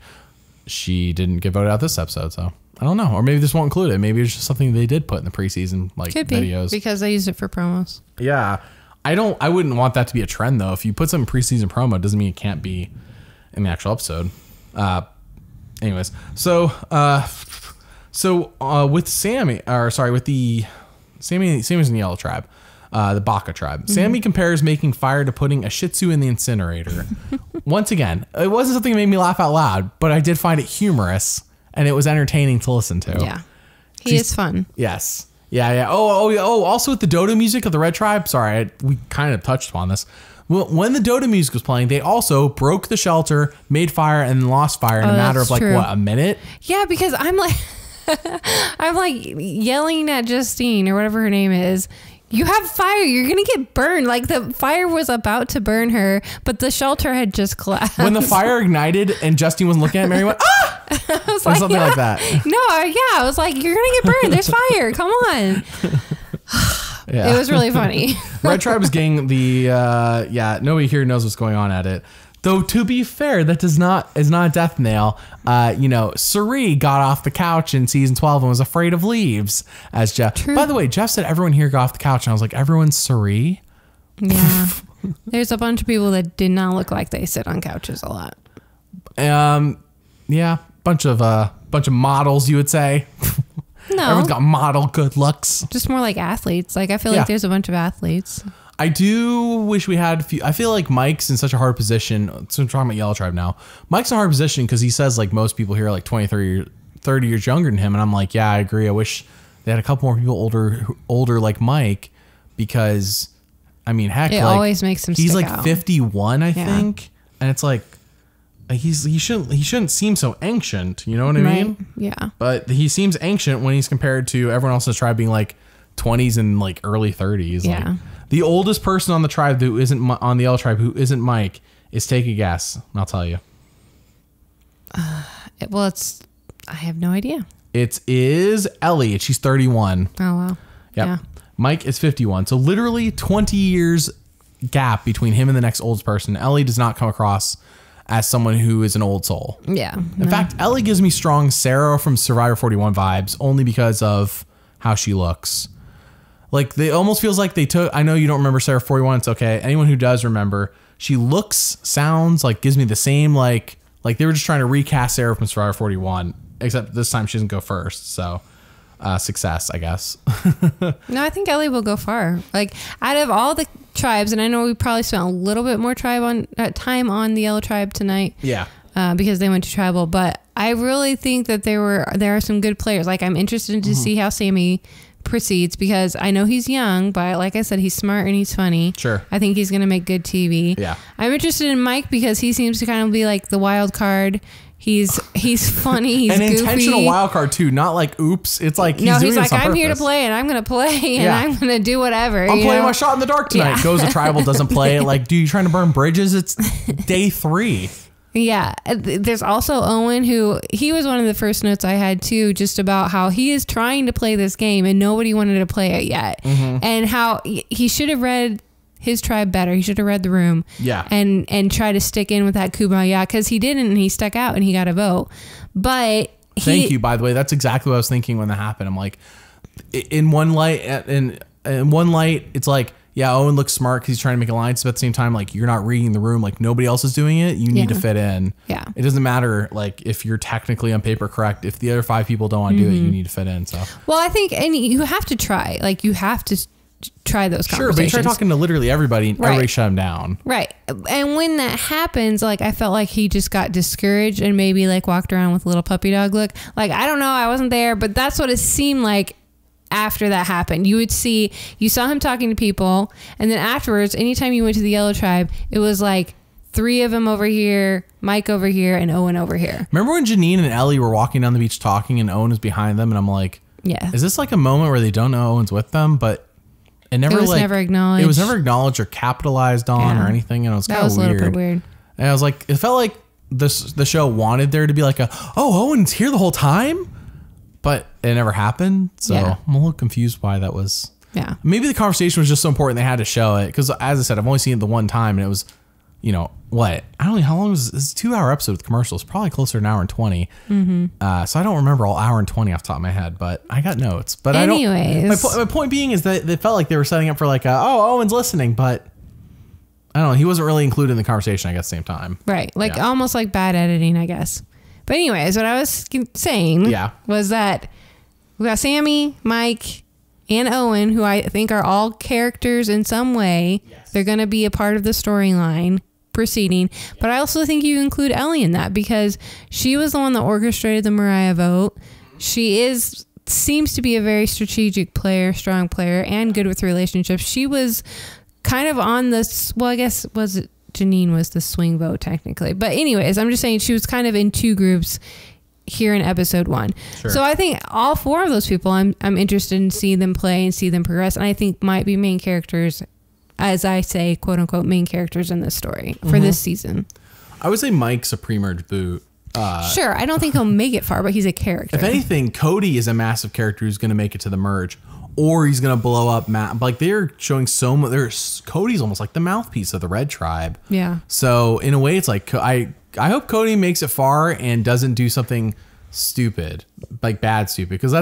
she didn't get voted out this episode. So I don't know. Or maybe this won't include it. Maybe it's just something they did put in the preseason like videos. Because they used it for promos. Yeah. I wouldn't want that to be a trend, though. If you put some preseason promo, it doesn't mean it can't be in the actual episode. Anyways, so with Sammy, Sammy's in the yellow tribe, the Baka tribe. Sammy compares making fire to putting a Shih Tzu in the incinerator. Once again, it wasn't something that made me laugh out loud, but I did find it humorous, and it was entertaining to listen to. Yeah, he is fun. Yes. Yeah. Oh, also with the Dodo music of the Red Tribe. Sorry, we kind of touched upon this. Well, when the Dodo music was playing, they also broke the shelter, made fire, and lost fire in a matter of like, a minute? Yeah, because I'm like, I'm like yelling at Justine or whatever her name is. You have fire. You're going to get burned. Like the fire was about to burn her, but the shelter had just collapsed. When the fire ignited and Justine wasn't looking at Mary, went, ah! I was or something like that. No, I was like, you're going to get burned. There's fire. Come on. Yeah. It was really funny. Red Tribe is getting the, nobody here knows what's going on at it. Though, to be fair, that is not a death nail. Cirie got off the couch in season 12 and was afraid of leaves, as Jeff. True. By the way, Jeff said everyone here got off the couch, and I was like, everyone's Cirie? Yeah. There's a bunch of people that did not look like they sit on couches a lot. Yeah, bunch of models, you would say. No. Everyone's got model good looks. Just more like athletes. Like, I feel like there's a bunch of athletes. I do wish we had a few. I feel like Mike's in such a hard position. So I'm talking about Yellow Tribe now. Mike's in a hard position because he says like most people here are like 20, 30 years younger than him. And I'm like, yeah, I agree. I wish they had a couple more people older like Mike, because I mean, heck, it always makes him he's stick like out. 51, I think. And it's like, he shouldn't seem so ancient. You know what I mean? Yeah. But he seems ancient when he's compared to everyone else in the tribe being like 20s and like early 30s. Yeah. Like, the oldest person on the tribe who isn't on the Yellow Tribe who isn't Mike is, take a guess. And I'll tell you. Well, I have no idea. It is Ellie. She's 31. Oh, wow. Yep. Yeah. Mike is 51. So literally 20 years gap between him and the next oldest person. Ellie does not come across as someone who is an old soul. Yeah. In fact, Ellie gives me strong Sarah from Survivor 41 vibes only because of how she looks. Like, they almost feels like they took, I know you don't remember Sarah 41, it's okay. Anyone who does remember, she looks, sounds, like gives me the same, like they were just trying to recast Sarah from Survivor 41, except this time she doesn't go first. So, success, I guess. No, I think Ellie will go far. Like, out of all the tribes, and I know we probably spent a little bit more time on the Yellow Tribe tonight. Yeah. Because they went to tribal, but I really think that there are some good players. Like, I'm interested to see how Sammy proceeds, because I know he's young, but like I said, he's smart and he's funny. Sure. I think he's going to make good TV. Yeah. I'm interested in Mike because he seems to kind of be like the wild card. He's funny. He's an goofy. intentional wild card too, not like oops. It's like he's like, I'm here to purpose. play and I'm going to play and Yeah. I'm going to do whatever. I'm playing my shot in the dark tonight. Yeah. Goes to tribal, doesn't play. Like, dude, you trying to burn bridges? It's day 3. Yeah. There's also Owen, who he was one of the first notes I had too, just about how he is trying to play this game and nobody wanted to play it yet. And how he should have read his tribe better. He should have read the room. Yeah. And try to stick in with that Kumbaya, because he didn't, and he stuck out and he got a vote. But Thank you, by the way. That's exactly what I was thinking when that happened. I'm like, in one light, it's like, yeah, Owen looks smart because he's trying to make alliances, but at the same time, like, you're not reading the room. Like, nobody else is doing it. You need to fit in. Yeah. It doesn't matter, like, if you're technically on paper correct. If the other 5 people don't want to do it, you need to fit in. So, Well, I think, and you have to try. Like, you have to try those sure, conversations. but you try talking to literally everybody, and Right. everybody shut him down. Right. And when that happens, like, I felt like he just got discouraged and maybe like walked around with a little puppy dog look. Like, I don't know, I wasn't there, but that's what it seemed like after that happened. You saw him talking to people, and then afterwards, anytime you went to the Yellow Tribe, it was like 3 of them over here, Mike over here, and Owen over here. Remember when Janine and Ellie were walking down the beach talking and Owen was behind them, and I'm like, Yeah. is this like a moment where they don't know Owen's with them? But it never It was never acknowledged. It was never acknowledged or capitalized on Yeah. or anything, and it was That kind of was a little bit weird. And I was like, it felt like the show wanted there to be like Owen's here the whole time, but it never happened. So Yeah. I'm a little confused why that was. Yeah. Maybe the conversation was just so important they had to show it, because as I said, I've only seen it the one time, and it was, what? I don't know how long was this? 2-hour episode with commercials, probably closer to an hour and 20. So I don't remember all hour and 20 off the top of my head, but I got notes. But Anyways. my point being is that they felt like they were setting up for like, Owen's listening, but I don't know. He wasn't really included in the conversation, I guess, at the same time. Right. Like, Yeah. almost like bad editing, I guess. But anyways, what I was saying was that we got Sammy, Mike, and Owen, who I think are all characters in some way. Yes. They're going to be a part of the storyline proceeding. But I also think you include Ellie in that, because she was the one that orchestrated the Mariah vote. She seems to be a very strategic player, strong player, and good with relationships. She was kind of on this, well, I guess Janine was the swing vote technically. But anyways, I'm just saying she was kind of in 2 groups here in episode 1. Sure. So I think all 4 of those people, I'm interested in seeing them play and see them progress. And I think might be main characters, as I say, quote unquote, main characters in this story for this season. I would say Mike's a pre-merge boot. Sure. I don't think he'll make it far, but he's a character. If anything, Cody is a massive character who's going to make it to the merge, or he's going to blow up Matt. Like, they're showing so much. Cody's almost like the mouthpiece of the Red Tribe. Yeah. So in a way, it's like, I hope Cody makes it far and doesn't do something stupid, like bad stupid, because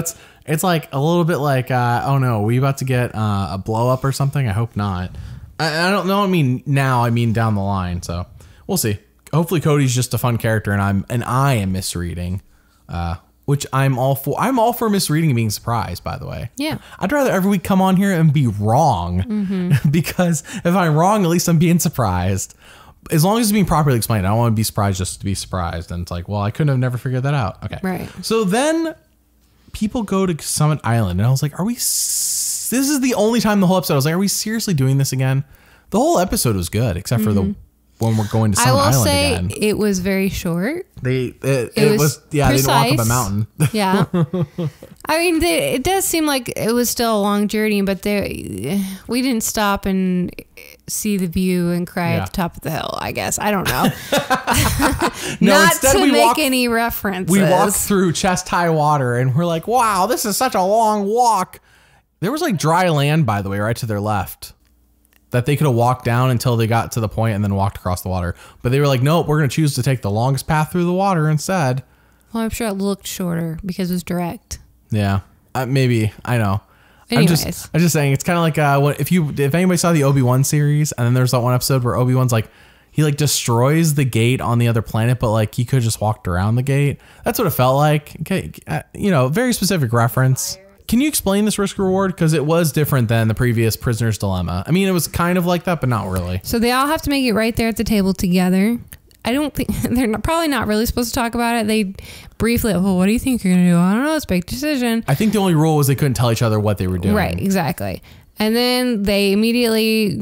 it's like a little bit like, oh no, are we about to get a blow up or something? I hope not. I don't know. I mean, now, I mean down the line. So we'll see. Hopefully Cody's just a fun character, and I am misreading, which I'm all for. I'm all for misreading and being surprised, by the way. Yeah. I'd rather every week come on here and be wrong, because if I'm wrong, at least I'm being surprised. As long as it's being properly explained, I don't want to be surprised just to be surprised. And it's like, well, I couldn't have never figured that out. Okay. Right. So then people go to Summit Island, and I was like, this is the only time the whole episode I was like, are we seriously doing this again? The whole episode was good, except for the when we're going to I Sun will Island say again. it was very short. It was they didn't walk up a precise. mountain. Yeah. I mean, it does seem like it was still a long journey, but we didn't stop and see the view and cry Yeah. at the top of the hill, I guess. I don't know. No, Not instead to we make walked- any references. We walked through chest-high water, and we're like, wow, this is such a long walk. There was like dry land, by the way, right to their left, that they could have walked down until they got to the point and then walked across the water. But they were like, nope, we're going to choose to take the longest path through the water instead. Well, I'm sure it looked shorter because it was direct. Yeah, maybe. I know. Anyways. I'm just saying, it's kind of like if anybody saw the Obi-Wan series, and then there's that one episode where Obi-Wan's like, he like destroys the gate on the other planet, but like he could have just walked around the gate. That's what it felt like. Okay, very specific reference. Can you explain this risk reward? Because it was different than the previous Prisoner's Dilemma. I mean, it was kind of like that, but not really. So they all have to make it right there at the table together. I don't think probably not really supposed to talk about it. They briefly, well, what do you think you're going to do? I don't know. It's a big decision. I think the only rule was they couldn't tell each other what they were doing. Right, exactly. And then they immediately,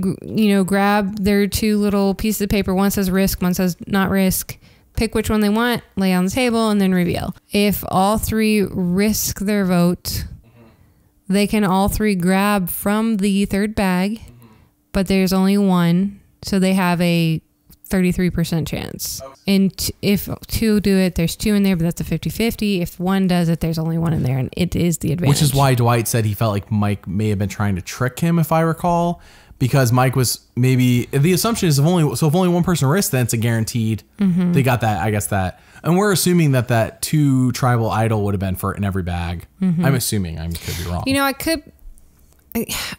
grab their two little pieces of paper. One says risk, one says not risk. Pick which one they want, lay on the table, and then reveal. If all three risk their vote, they can all three grab from the third bag, but there's only one, so they have a 33% chance. And if two do it, there's two in there, but that's a 50-50. If one does it, there's only one in there, and it is the advantage. Which is why Dwight said he felt like Mike may have been trying to trick him, if I recall, because Mike was maybe, the assumption is if only one person risked, then it's a guaranteed. They got that, I guess that. And we're assuming that 2 tribal idol would have been in every bag. I'm assuming. I could be wrong.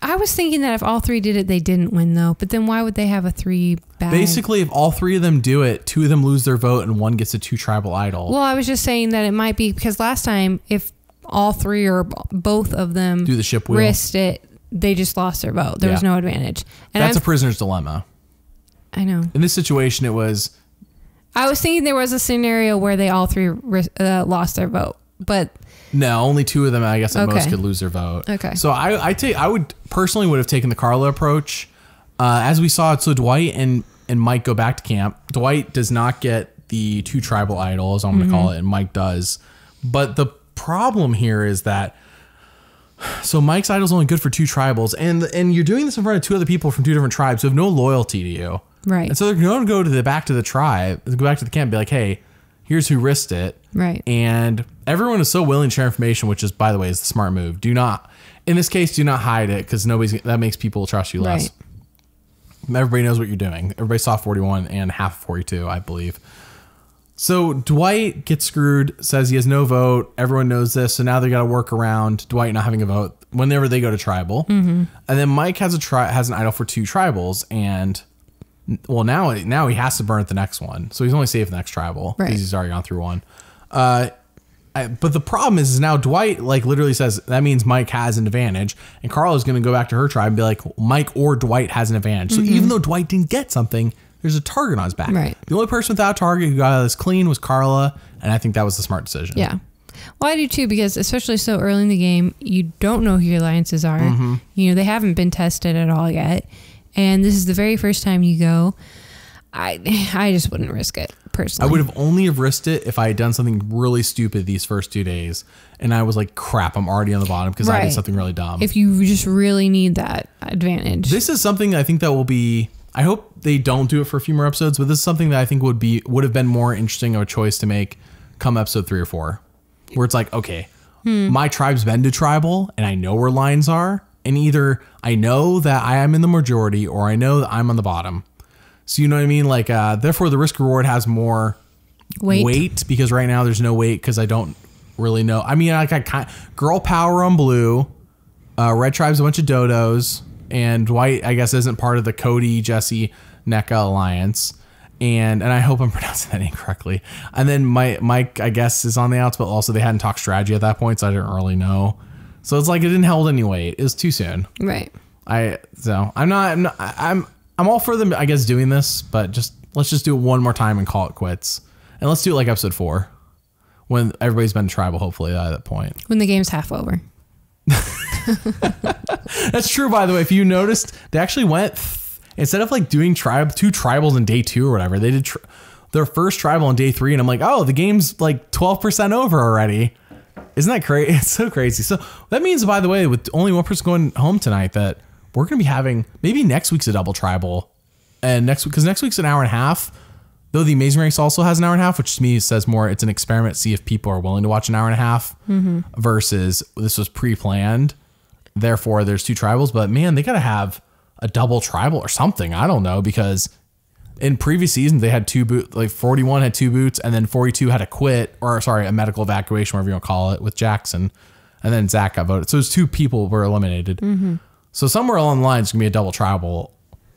I was thinking that if all three did it, they didn't win though. But then why would they have a 3 bag? Basically, if all 3 of them do it, 2 of them lose their vote and 1 gets a 2 tribal idol. Well, I was just saying that it might be because last time, if all 3 or both of them Do the ship wheel. risked it, they just lost their vote. There was Yeah. no advantage. And That's a prisoner's dilemma. I know. In this situation, it was I was thinking there was a scenario where they all 3 lost their vote, but no, only 2 of them, I guess, at most Okay. could lose their vote. Okay. So I would personally would have taken the Carla approach, as we saw. So Dwight and Mike go back to camp. Dwight does not get the 2 tribal idols, I'm going to call it, and Mike does. But the problem here is that so Mike's idol's only good for 2 tribals, and you're doing this in front of 2 other people from 2 different tribes who have no loyalty to you. Right. And so they're going to go to the back to the tribe, go back to the camp, and be like, hey, here's who risked it. Right. And everyone is so willing to share information, which is, by the way, is the smart move. Do not, in this case, do not hide it because that makes people trust you less. Right. Everybody knows what you're doing. Everybody saw 41 and half of 42, I believe. So Dwight gets screwed, says he has no vote. Everyone knows this. So now they got to work around Dwight not having a vote whenever they go to tribal. And then Mike has an idol for 2 tribals. And well, now he has to burn at the next one. So he's only safe the next tribal because Right. he's already gone through one. But the problem is now Dwight like literally says that means Mike has an advantage, and Carla's going to go back to her tribe and be like, Mike or Dwight has an advantage. So even though Dwight didn't get something, there's a target on his back. Right. The only person without a target who got out of this clean was Carla, and I think that was the smart decision. Yeah. Well, I do too, because especially so early in the game, you don't know who your alliances are. They haven't been tested at all yet. And this is the very first time you go. I just wouldn't risk it personally. I would have only have risked it if I had done something really stupid these first 2 days, and I was like, crap, I'm already on the bottom because I did Right. something really dumb. If you just really need that advantage. This is something I think that will be, I hope they don't do it for a few more episodes, but this is something that I think would have been more interesting of a choice to make come episode 3 or 4, where it's like, okay, my tribe's been to tribal and I know where lines are, and either I know that I am in the majority or I know that I'm on the bottom. So you know what I mean? Like, therefore the risk reward has more weight because right now there's no weight because I don't really know. I mean, like girl power on blue, red tribe's a bunch of dodos, and Dwight, I guess, isn't part of the Cody, Jesse, NECA alliance. And I hope I'm pronouncing that incorrectly. And then Mike, I guess, is on the outs, but also they hadn't talked strategy at that point, so I didn't really know. So it's like it didn't hold any weight. It was too soon. Right. I'm all for them, I guess, doing this, but let's just do it one more time and call it quits. And let's do it like episode 4, when everybody's been tribal, hopefully, at that point. When the game's half over. That's true, by the way. If you noticed, they actually went instead of like doing two tribals in day 2 or whatever, they did their first tribal on day 3, and I'm like, oh, the game's like 12% over already. Isn't that crazy? It's so crazy. So that means, by the way, with only one person going home tonight, that we're going to be having maybe next week's a double tribal, and next week's an hour and a half. Though the Amazing Race also has an hour and a half, which to me says more it's an experiment to see if people are willing to watch an hour and a half versus this was pre-planned. Therefore, there's 2 tribals. But man, they got to have a double tribal or something. I don't know, because in previous seasons they had 2 boots, like 41 had 2 boots, and then 42 had a quit, or sorry, a medical evacuation, whatever you want to call it, with Jackson, and then Zach got voted. So it was 2 people were eliminated. So somewhere along the line, it's gonna be a double tribal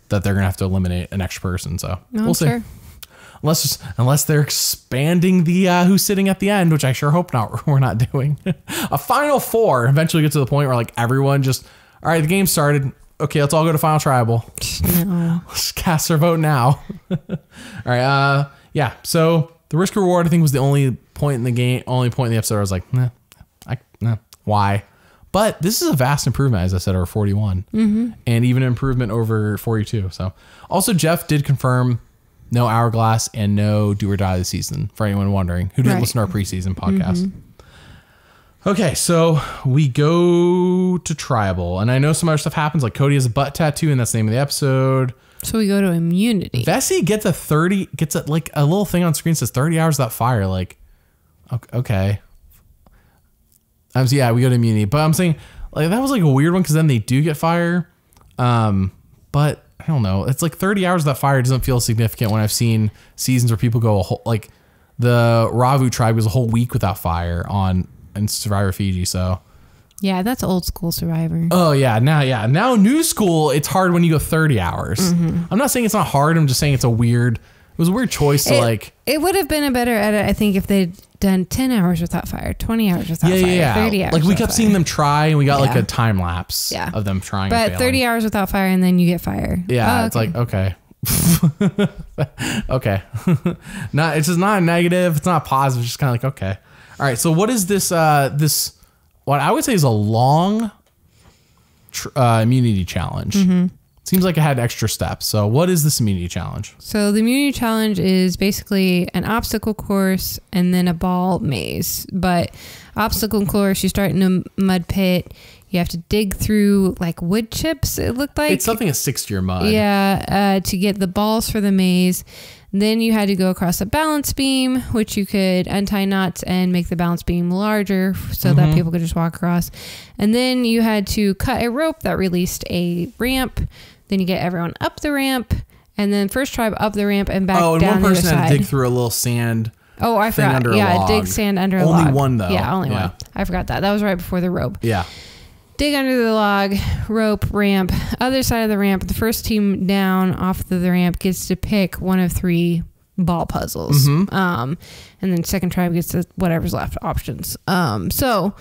that they're gonna have to eliminate an extra person. So we'll see. Sure. Unless they're expanding the who's sitting at the end, which I sure hope not. We're not doing a final 4. Eventually get to the point where like everyone just, all right, the game started. Okay, let's all go to final tribal. No. Let's cast our vote now. All right. Yeah. So the risk reward, I think, was the only point in the episode where I was like, nah, why? But this is a vast improvement, as I said, over 41, and even an improvement over 42. So also Jeff did confirm no Hourglass and no Do or Die this season, for anyone wondering who didn't listen to our preseason podcast. Okay, so we go to tribal, and I know some other stuff happens, like Cody has a butt tattoo, and that's the name of the episode. So we go to immunity. Vesey gets a little thing on screen that says 30 hours without fire. Like, okay. So yeah, we go to immunity, but I'm saying like that was like a weird one because then they do get fire, but I don't know. It's like 30 hours without fire doesn't feel significant when I've seen seasons where people go a whole, like the Ravu tribe was a whole week without fire in Survivor Fiji. So yeah, that's old school Survivor. Oh yeah, now new school. It's hard when you go 30 hours. I'm not saying it's not hard. I'm just saying it was a weird choice to like. It would have been a better edit, I think, if they'd done 10 hours without fire, 20 hours without fire, 30 hours. Like we kept seeing them try, and we got like a time lapse of them trying. But 30 hours without fire, and then you get fire. Yeah, it's like okay. Okay. It's just not negative. It's not positive. It's just kind of like okay. All right. So what is this? What I would say is a long immunity challenge. Seems like it had extra steps. So what is this immunity challenge? So the immunity challenge is basically an obstacle course and then a ball maze. But obstacle course, you start in a mud pit. You have to dig through like wood chips, it looked like. It's something that sticks to your mud. Yeah, to get the balls for the maze. Then you had to go across a balance beam, which you could untie knots and make the balance beam larger so that people could just walk across. And then you had to cut a rope that released a ramp. Then you get everyone up the ramp, and then first tribe up the ramp and back down the other side. Oh, and one person had to dig through a little sand. Oh, I forgot. Yeah, dig sand under a log. Only one though. Yeah, only one. I forgot that. That was right before the rope. Yeah. Dig under the log, rope, ramp, other side of the ramp. The first team down off the ramp gets to pick one of 3 ball puzzles. And then second tribe gets to whatever's left options. So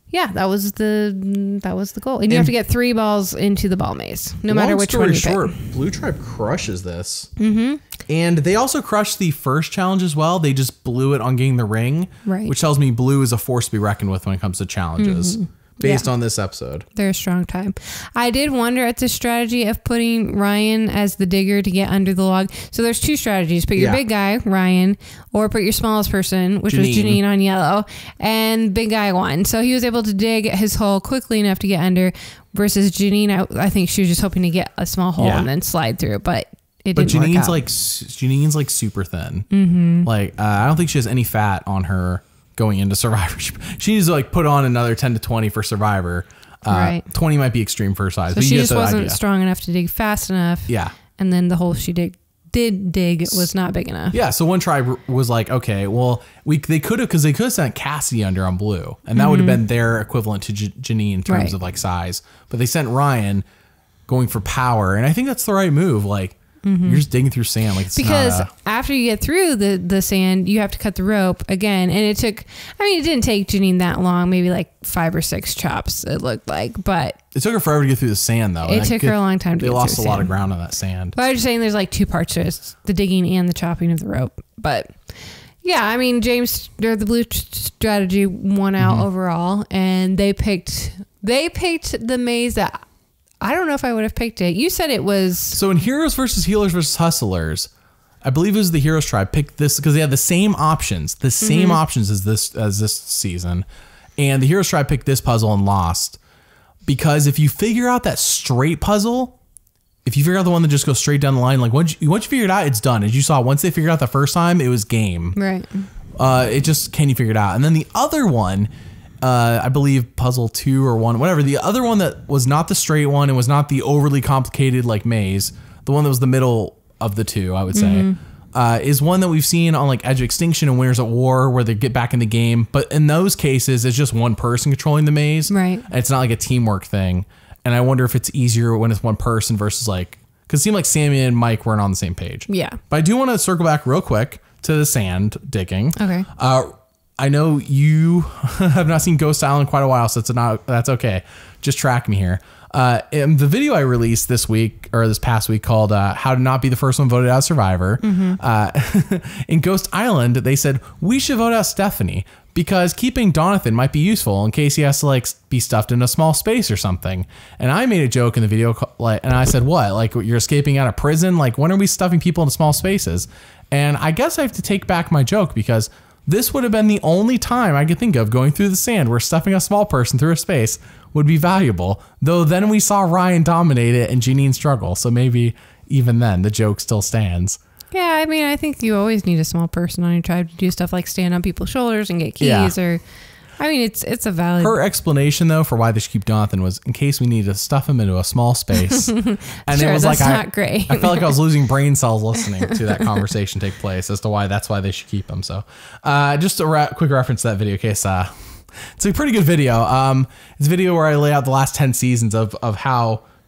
yeah, that was the goal. And you have to get 3 balls into the ball maze, no matter which one you pick. Blue Tribe crushes this. And they also crushed the first challenge as well. They just blew it on getting the ring, which tells me Blue is a force to be reckoned with when it comes to challenges. Based on this episode. They're a strong time. I did wonder at the strategy of putting Ryan as the digger to get under the log. So there's 2 strategies. Put your big guy, Ryan, or put your smallest person, which was Janine on yellow, and big guy won. So he was able to dig his hole quickly enough to get under versus Janine. I think she was just hoping to get a small hole and then slide through, but it didn't work out. Janine's like super thin. Like I don't think she has any fat on her going into Survivor. She needs to like put on another 10 to 20 for Survivor. 20 might be extreme for her size. So she just wasn't strong enough to dig fast enough. Yeah. And then the hole she did dig was not big enough. Yeah. So one tribe was like, okay, well, they could have sent Cassidy under on Blue, and that would have been their equivalent to Janine in terms of like size. But they sent Ryan going for power, and I think that's the right move. Like, you're just digging through sand. Like it's because after you get through the sand, you have to cut the rope again. And it didn't take Janine that long, maybe like 5 or 6 chops, it looked like. But it took her forever to get through the sand, though. It took her a long time to get through the sand. They lost a lot of ground on that sand. But I was just saying there's like 2 parts to it, the digging and the chopping of the rope. But yeah, I mean, the Blue strategy won out overall. And they picked the maze that I don't know if I would have picked it. You said it was. So in Heroes versus Healers versus Hustlers, I believe it was the Heroes tribe picked this because they had the same options, as this season, and the Heroes tribe picked this puzzle and lost because if you figure out that straight puzzle, if you figure out the one that just goes straight down the line, like once you figure it out, it's done. As you saw, once they figured out the first time, it was game. Right. It just, can you figure it out? And then the other one, I believe puzzle 2 or 1, whatever. The other one that was not the straight one and was not the overly complicated like maze, the one that was the middle of the two, I would say, is one that we've seen on like Edge of Extinction and Winners at War where they get back in the game. But in those cases, it's just one person controlling the maze. Right. And it's not like a teamwork thing. And I wonder if it's easier when it's one person versus like, because it seemed like Sammy and Mike weren't on the same page. Yeah. But I do want to circle back real quick to the sand digging. Okay. I know you have not seen Ghost Island in quite a while, so that's okay. Just track me here. In the video I released this past week called How to Not Be the First One Voted Out of Survivor, in Ghost Island, they said, we should vote out Stephanie because keeping Donathan might be useful in case he has to like be stuffed in a small space or something. And I made a joke in the video, and I said, what? Like you're escaping out of prison? Like when are we stuffing people into small spaces? And I guess I have to take back my joke because this would have been the only time I could think of going through the sand where stuffing a small person through a space would be valuable. Though then we saw Ryan dominate it and Janine struggle. So maybe even then the joke still stands. Yeah, I mean, I think you always need a small person on your tribe to do stuff like stand on people's shoulders and get keys or... I mean, it's a valid... Her explanation, though, for why they should keep Jonathan was in case we need to stuff him into a small space. And sure, it was that's like not great. I felt like I was losing brain cells listening to that conversation take place as to why that's why they should keep him. So just a quick reference to that video case. It's a pretty good video. It's a video where I lay out the last 10 seasons of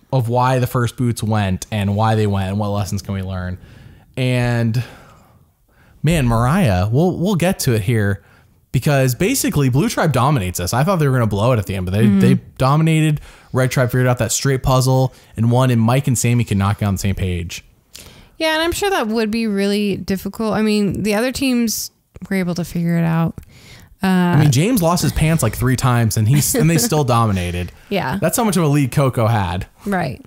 why the first boots went and why they went and what lessons can we learn. And man, Mariah, we'll get to it here. Because basically Blue Tribe dominates us. I thought they were going to blow it at the end, but they dominated. Red Tribe figured out that straight puzzle and won, and Mike and Sammy can knock it on the same page. Yeah, and I'm sure that would be really difficult. I mean, the other teams were able to figure it out. I mean, James lost his pants like 3 times, and they still dominated. Yeah. That's how much of a lead Coco had. Right.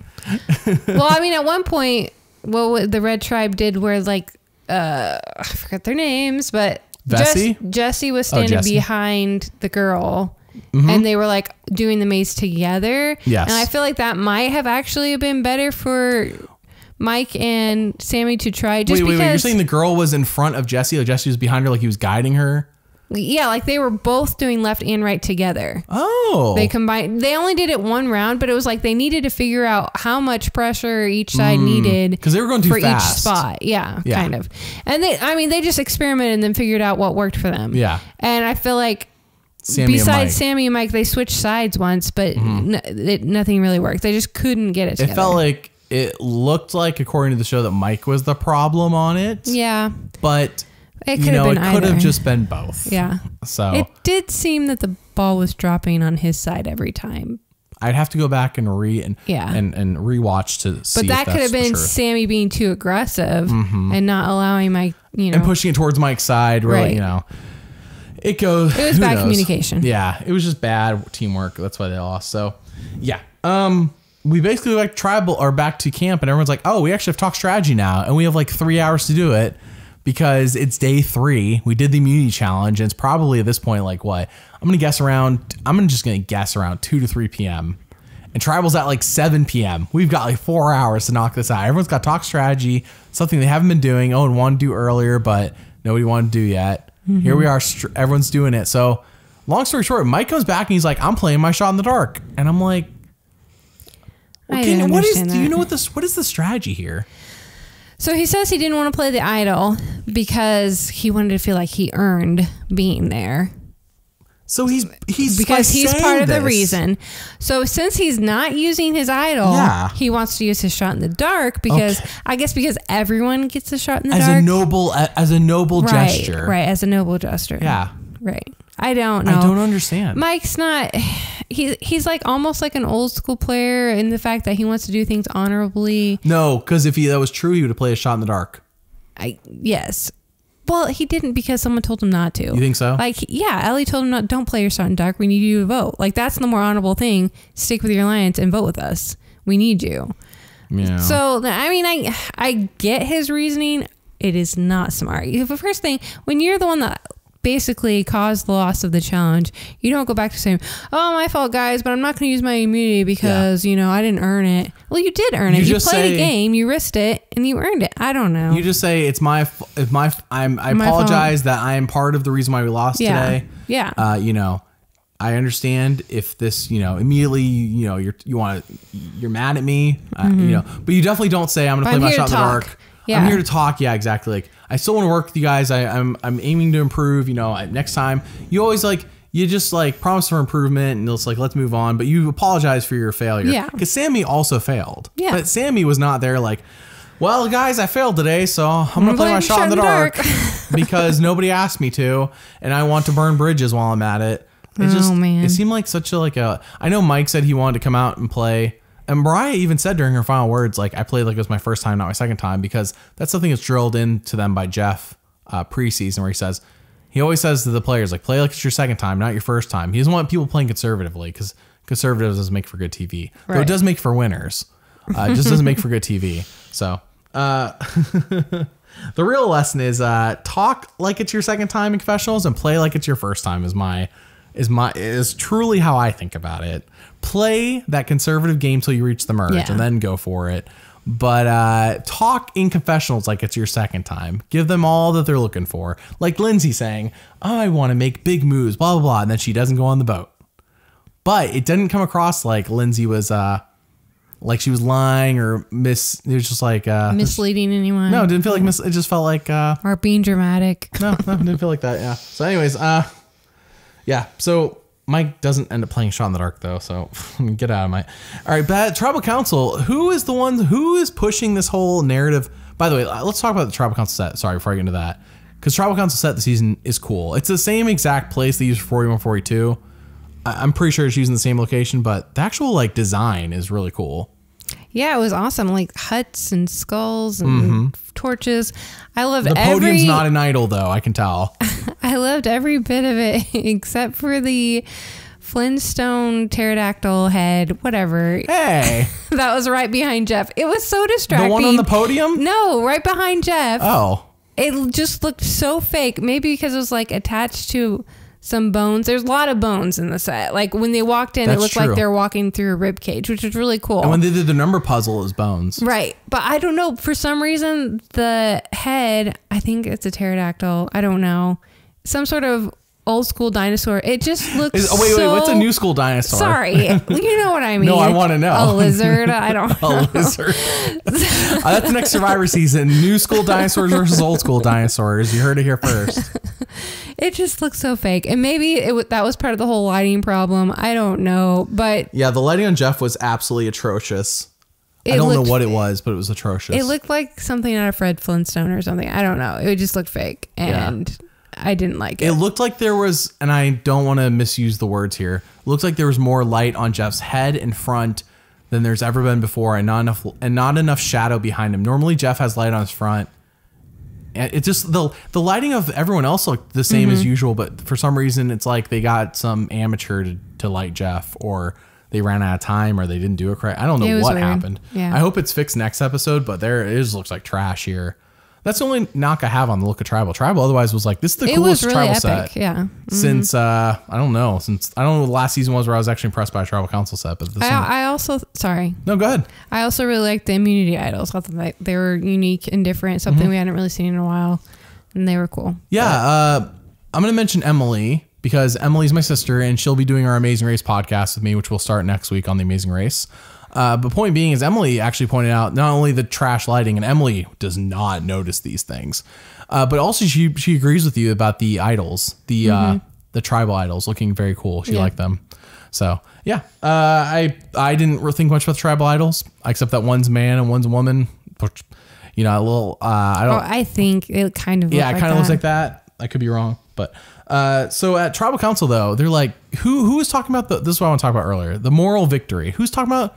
Well, I mean, at one point, what the Red Tribe did where, like, I forget their names, but... Jesse was standing behind the girl and they were like doing the maze together. Yes. And I feel like that might have actually been better for Mike and Sammy to try just because. Wait, you're saying the girl was in front of Jesse, like Jesse was behind her, like he was guiding her? Yeah, like they were both doing left and right together. Oh. They combined. They only did it one round, but it was like they needed to figure out how much pressure each side needed. Because they were going too fast. Each spot. Yeah, kind of. And they just experimented and then figured out what worked for them. Yeah. And I feel like besides Sammy and Mike, they switched sides once, but nothing really worked. They just couldn't get it together. It felt like, it looked like, according to the show, that Mike was the problem on it. Yeah. But... It could have just been both. Yeah. So it did seem that the ball was dropping on his side every time. I'd have to go back and rewatch to see. But that could have been Sammy being too aggressive and not allowing Mike, and pushing it towards Mike's side. Really, it goes. It was bad communication. Yeah, it was just bad teamwork. That's why they lost. So, yeah. We basically like tribal or back to camp, and everyone's like, "Oh, we actually have talk strategy now, and we have like 3 hours to do it." Because it's day 3, we did the immunity challenge, and it's probably at this point like what? I'm just gonna guess around 2 to 3 p.m. And Tribal's at like 7 p.m. We've got like 4 hours to knock this out. Everyone's got talk strategy, something they haven't been doing. Oh, and wanted to do earlier, but nobody wanted to do yet. Here we are, everyone's doing it. So, long story short, Mike comes back and he's like, "I'm playing my shot in the dark," and I'm like, "What is the strategy here?" So he says he didn't want to play the idol because he wanted to feel like he earned being there. So he's part of the reason. So since he's not using his idol, he wants to use his shot in the dark because I guess because everyone gets a shot in the dark as a noble gesture. Right, as a noble gesture. Yeah. Right. I don't know. I don't understand. Mike's not. He's like almost like an old school player in the fact that he wants to do things honorably. No, because if that was true, he would have played a shot in the dark. Yes. Well, he didn't because someone told him not to. You think so? Like, yeah, Ellie told him, don't play your shot in the dark. We need you to vote. Like, that's the more honorable thing. Stick with your alliance and vote with us. We need you. Yeah. So, I mean, I get his reasoning. It is not smart. The first thing, when you're the one that basically caused the loss of the challenge, you don't go back to saying, oh, my fault, guys, but I'm not going to use my immunity because, you know, I didn't earn it. Well, you did earn it. You played a game, you risked it, and you earned it. I don't know. You just say, it's I apologize that I am part of the reason why we lost today. Yeah. You know, I understand if this, you know, immediately, you know, you're mad at me, you know, but you definitely don't say, I'm going to play my shot in the dark. Yeah. I'm here to talk. Yeah, exactly. Like, I still want to work with you guys. I'm aiming to improve, you know, next time. You always like, you just like promise for improvement and it's like, let's move on. But you apologize for your failure. Yeah. Because Sammy also failed. Yeah. But Sammy was not there like, well, guys, I failed today, so I'm going to play my shot in the dark because nobody asked me to. And I want to burn bridges while I'm at it. Man. It seemed like such a, I know Mike said he wanted to come out and play. And Mariah even said during her final words, like, I played like it was my first time, not my second time, because that's something that's drilled into them by Jeff preseason, where he always says to the players, like, play like it's your second time, not your first time. He doesn't want people playing conservatively because conservatives doesn't make for good TV. Right. Though it does make for winners. It just doesn't make for good TV. So the real lesson is talk like it's your second time in confessionals and play like it's your first time is truly how I think about it. Play that conservative game till you reach the merge and then go for it. But talk in confessionals like it's your second time. Give them all that they're looking for. Like Lindsay saying, oh, I want to make big moves, blah, blah, blah. And then she doesn't go on the boat. But it didn't come across like Lindsay was like she was lying or it was just like misleading anyone. No, it didn't feel like it just felt like or being dramatic. No, it didn't feel like that. Yeah. So anyways, yeah. So Mike doesn't end up playing Shot in the Dark though, so get out of my. All right, but Tribal Council, who is pushing this whole narrative? By the way, let's talk about the Tribal Council set. Sorry, before I get into that, because Tribal Council set this season is cool. It's the same exact place they use for 41, 42. I'm pretty sure it's using the same location, but the actual like design is really cool. Yeah, it was awesome. Like huts and skulls and torches. I loved the podium's not an idol though, I can tell. I loved every bit of it except for the Flintstone pterodactyl head, whatever. Hey. That was right behind Jeff. It was so distracting. The one on the podium? No, right behind Jeff. Oh. It just looked so fake. Maybe because it was like attached to some bones. There's a lot of bones in the set. Like when they walked in, it looked like they were walking through a rib cage, which was really cool. And when they did the number puzzle, it was bones. Right. But I don't know. For some reason, the head, I think it's a pterodactyl. I don't know. Some sort of old school dinosaur. It just looks wait, what's a new school dinosaur? Sorry. You know what I mean. No, I want to know. A lizard? I don't know. A lizard. That's the next Survivor season. New school dinosaurs versus old school dinosaurs. You heard it here first. It just looks so fake. And maybe that was part of the whole lighting problem. I don't know. But yeah, the lighting on Jeff was absolutely atrocious. I don't know what it was, but it was atrocious. It looked like something out of Fred Flintstone or something. I don't know. It just looked fake. And I didn't like it. It looked like there was, and I don't want to misuse the words here, it looked like there was more light on Jeff's head and front than there's ever been before, and not enough shadow behind him. Normally Jeff has light on his front. And it just the lighting of everyone else looked the same as usual, but for some reason it's like they got some amateur to light Jeff, or they ran out of time, or they didn't do it correct. I don't know what happened. Yeah. I hope it's fixed next episode, but it just looks like trash here. That's the only knock I have on the look of Tribal. Tribal otherwise was like, this is the coolest really Tribal epic set. Yeah. Since, I don't know what the last season was where I was actually impressed by a Tribal Council set. But I also, sorry. No, go ahead. I also really liked the immunity idols. I thought they were unique and different, something we hadn't really seen in a while. And they were cool. Yeah. I'm going to mention Emily because Emily's my sister and she'll be doing our Amazing Race podcast with me, which will start next week on the Amazing Race. But point being is Emily actually pointed out not only the trash lighting, and Emily does not notice these things, but also she agrees with you about the idols, the tribal idols looking very cool. She liked them. So yeah, I didn't really think much about the tribal idols except that one's man and one's woman. Which, you know, a little. I think it kind of. Yeah, it kind of looks like that. I could be wrong, but. So at Tribal Council though, they're like, who was talking about this is what I want to talk about earlier, the moral victory. Who's talking about?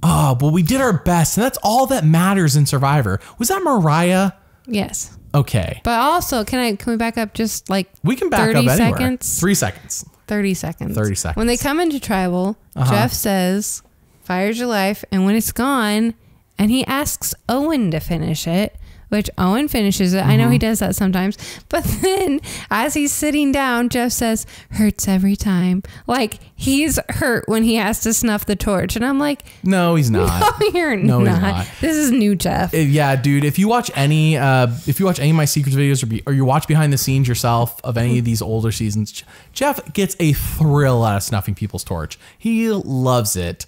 Oh, well, we did our best, and that's all that matters in Survivor. Was that Mariah? Yes. Okay. But also, can we back up just like we can back 30 up anywhere. seconds? 3 seconds. 30 seconds. 30 seconds. When they come into Tribal, Jeff says, Fire's Your Life, and when it's gone, and he asks Owen to finish it, which Owen finishes it. I know he does that sometimes. But then as he's sitting down, Jeff says, hurts every time. Like, he's hurt when he has to snuff the torch. And I'm like, no, he's not. No, you're not. This is new Jeff. Yeah, dude. If you watch any of my Secrets videos or you watch behind the scenes yourself of any of these older seasons, Jeff gets a thrill out of snuffing people's torch. He loves it.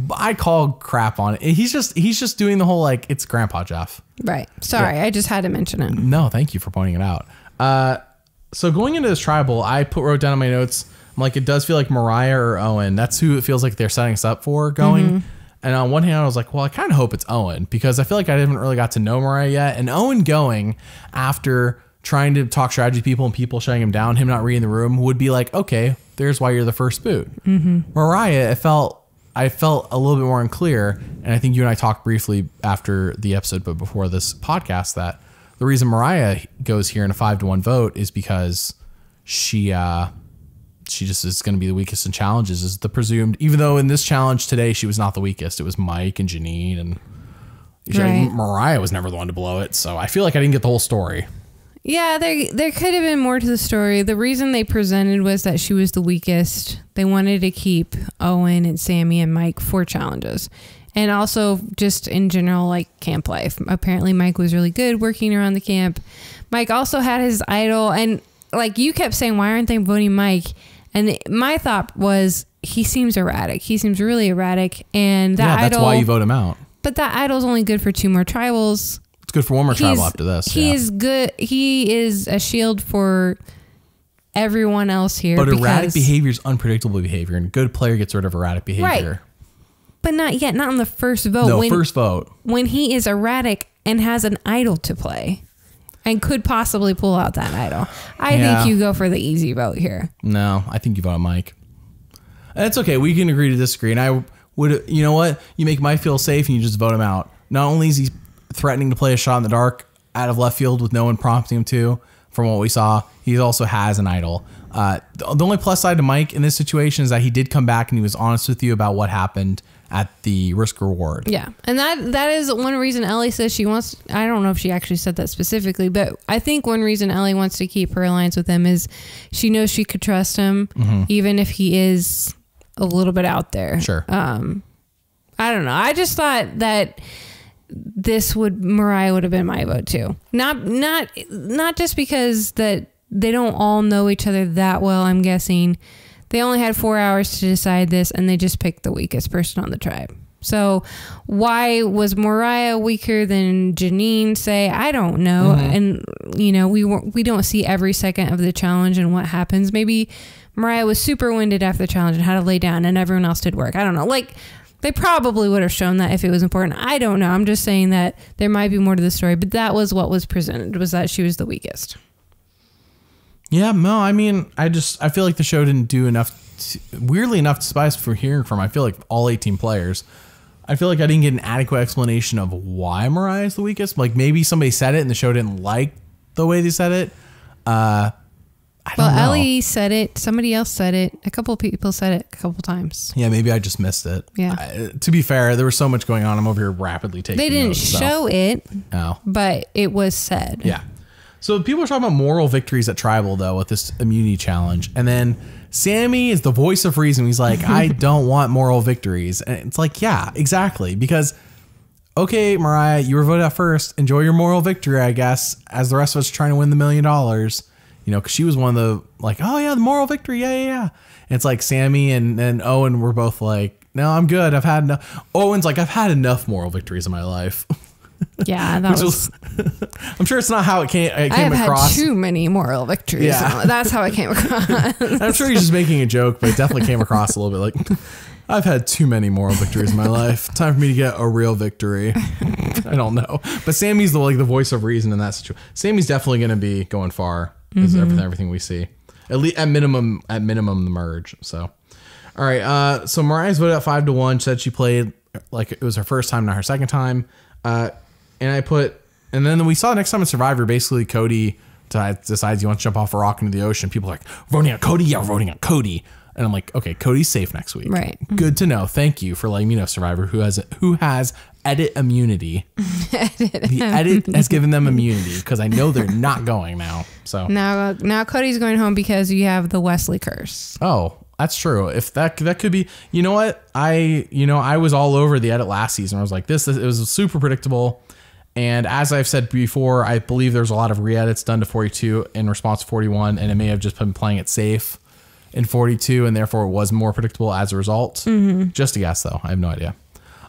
I call crap on it. He's just doing the whole, like, it's Grandpa Jeff. Right. Sorry, I just had to mention it. No, thank you for pointing it out. So going into this tribal, I wrote down in my notes, I'm like, it does feel like Mariah or Owen. That's who it feels like they're setting us up for going. And on one hand, I was like, well, I kind of hope it's Owen, because I feel like I haven't really got to know Mariah yet. And Owen going after trying to talk strategy to people and people shutting him down, him not reading the room, would be like, okay, there's why you're the first boot. Mariah, I felt a little bit more unclear, and I think you and I talked briefly after the episode, but before this podcast, that the reason Mariah goes here in a 5-1 vote is because she just is going to be the weakest in challenges, is the presumed, even though in this challenge today she was not the weakest. It was Mike and Janine, and Right. Mariah was never the one to blow it, so I feel like I didn't get the whole story. Yeah, there could have been more to the story. The reason they presented was that she was the weakest. They wanted to keep Owen and Sammy and Mike for challenges. And also just in general, like, camp life. Apparently Mike was really good working around the camp. Mike also had his idol. And like you kept saying, why aren't they voting Mike? And my thought was, he seems erratic. He seems really erratic. And that that's why you vote him out. But that idol's only good for 2 more tribals. It's good for one more tribal after this. He is good. He is a shield for everyone else here. But erratic behavior is unpredictable behavior, and a good player gets rid of erratic behavior. Right. But not yet. Not on the first vote. No, first vote. When he is erratic and has an idol to play and could possibly pull out that idol. I think you go for the easy vote here. No, I think you vote Mike. That's okay. We can agree to disagree. And I would, you know what? You make Mike feel safe and you just vote him out. Not only is he threatening to play a shot in the dark out of left field with no one prompting him to, from what we saw, he also has an idol. The only plus side to Mike in this situation is that he did come back and he was honest with you about what happened at the risk reward. Yeah. And that is one reason Ellie says she wants, I don't know if she actually said that specifically, but I think one reason Ellie wants to keep her alliance with him is she knows she could trust him, even if he is a little bit out there. Sure. I don't know. I just thought that Mariah would have been my vote too. Not just because that they don't all know each other that well. I'm guessing they only had 4 hours to decide this, and they just picked the weakest person on the tribe. So why was Mariah weaker than Janine, say? I don't know. And you know, we don't see every second of the challenge and what happens. Maybe Mariah was super winded after the challenge and had to lay down, and everyone else did work. I don't know. Like, they probably would have shown that if it was important. I don't know. I'm just saying that there might be more to the story, but that was what was presented, was that she was the weakest. Yeah, no, I mean, I feel like the show didn't do enough, weirdly enough, despite from hearing from, I feel like all 18 players, I feel like I didn't get an adequate explanation of why Mariah is the weakest. Like, maybe somebody said it and the show didn't like the way they said it. I don't know. Ellie said it. Somebody else said it. A couple of people said it a couple times. Yeah, maybe I just missed it. Yeah. To be fair, there was so much going on. I'm over here rapidly taking They didn't notes, show it, Oh. but it was said. Yeah. So people are talking about moral victories at Tribal, though, with this immunity challenge. And then Sammy is the voice of reason. He's like, I don't want moral victories. And it's like, yeah, exactly. Because, okay, Mariah, you were voted out first. Enjoy your moral victory, I guess, as the rest of us are trying to win the $1 million. You know, because she was one of the, like, oh, yeah, the moral victory. Yeah. And it's like Sammy and Owen were both like, no, I'm good. I've had enough. Owen's like, I've had enough moral victories in my life. Yeah, that was I'm sure it's not how it came I've across. had too many moral victories. Yeah. That's how it came across. I'm sure he's just making a joke, but it definitely came across a little bit like, I've had too many moral victories in my life. Time for me to get a real victory. I don't know. But Sammy's the voice of reason in that situation. Sammy's definitely going to be going far. Is everything we see. At least at minimum the merge. So, all right. So Mariah's voted at 5-1. Said she played like it was her first time, not her second time. And then we saw next time in Survivor, basically Cody decides he wants to jump off a rock into the ocean. People are like, voting on Cody? Yeah, we're voting on Cody. And I'm like, okay, Cody's safe next week. Right. Good to know. Thank you for letting me know, Survivor, who has edit immunity. The edit has given them immunity because I know they're not going now. So now Cody's going home because you have the Wesley curse. Oh, that's true. If that could be, you know what? I was all over the edit last season. I was like, this it was super predictable. And as I've said before, I believe there's a lot of re-edits done to 42 in response to 41, and it may have just been playing it safe in 42, and therefore it was more predictable as a result. Just a guess, though. I have no idea.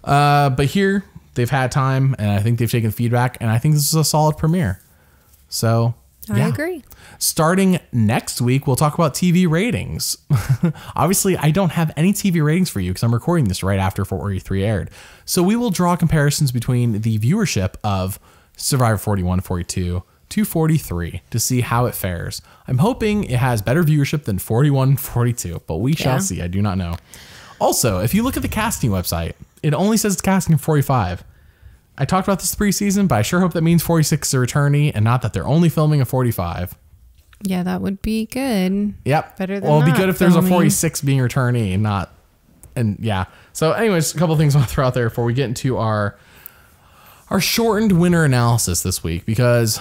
But here, they've had time, and I think they've taken feedback, and I think this is a solid premiere. So, I agree. Starting next week, we'll talk about TV ratings. Obviously, I don't have any TV ratings for you because I'm recording this right after 43 aired. So we will draw comparisons between the viewership of Survivor 41, 42 to 43 to see how it fares. I'm hoping it has better viewership than 41, 42, but we shall see. I do not know. Also, if you look at the casting website, it only says it's casting 45. I talked about this preseason, but I sure hope that means 46 is a returnee and not that they're only filming a 45. Yeah, that would be good. Yep. Better than well, it'd be not good if there's a filming. 46 being returnee, not, and yeah. So anyways, a couple of things I want to throw out there before we get into our shortened winner analysis this week, because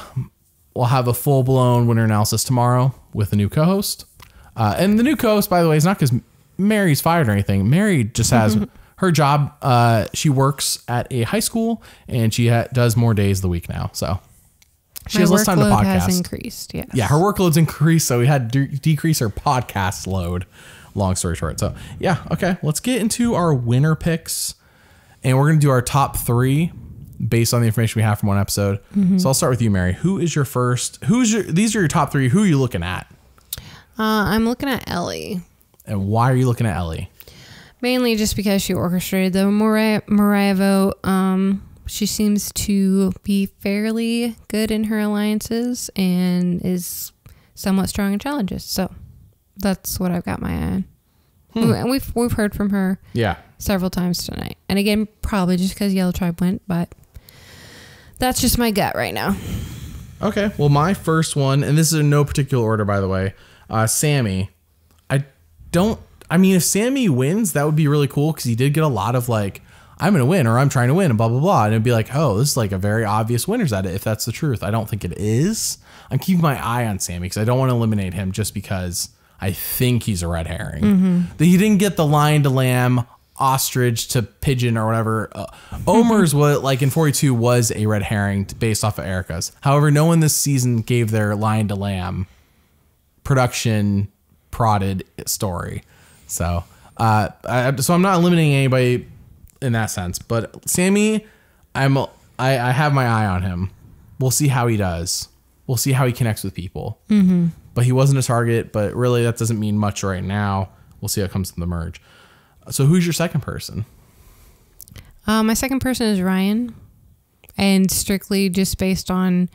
we'll have a full-blown winner analysis tomorrow with a new co-host. And the new co-host, by the way, is not because Mary's fired or anything. Mary just has her job. She works at a high school, and she does more days of the week now. So she has less time to podcast. Has increased, yes. Yeah, her workload's increased, so we had to decrease her podcast load. Long story short. So yeah, okay. Let's get into our winner picks, and we're gonna do our top 3 based on the information we have from one episode. So I'll start with you, Mary. Who is your first? These are your top 3. Who are you looking at? I'm looking at Ellie. And why are you looking at Ellie? Mainly just because she orchestrated the Mariah vote. She seems to be fairly good in her alliances and is somewhat strong in challenges. So that's what I've got my eye on. And we've heard from her several times tonight. And again, probably just because Yellow Tribe went, but that's just my gut right now. Okay. Well, my first one, and this is in no particular order, by the way, Sammy. I mean, if Sammy wins, that would be really cool because he did get a lot of like, I'm going to win or I'm trying to win and blah, blah, blah. And it'd be like, oh, this is like a very obvious winner's at it if that's the truth. I don't think it is. I'm keeping my eye on Sammy because I don't want to eliminate him just because I think he's a red herring. He didn't get the lion to lamb, ostrich to pigeon or whatever. Omer's what like in 42 was a red herring based off of Erica's. However, no one this season gave their lion to lamb production prodded story. So, I'm not eliminating anybody in that sense, but Sammy, I have my eye on him. We'll see how he does. We'll see how he connects with people. But he wasn't a target, but really that doesn't mean much right now. We'll see how it comes to the merge. So who's your second person? My second person is Ryan, and strictly just based on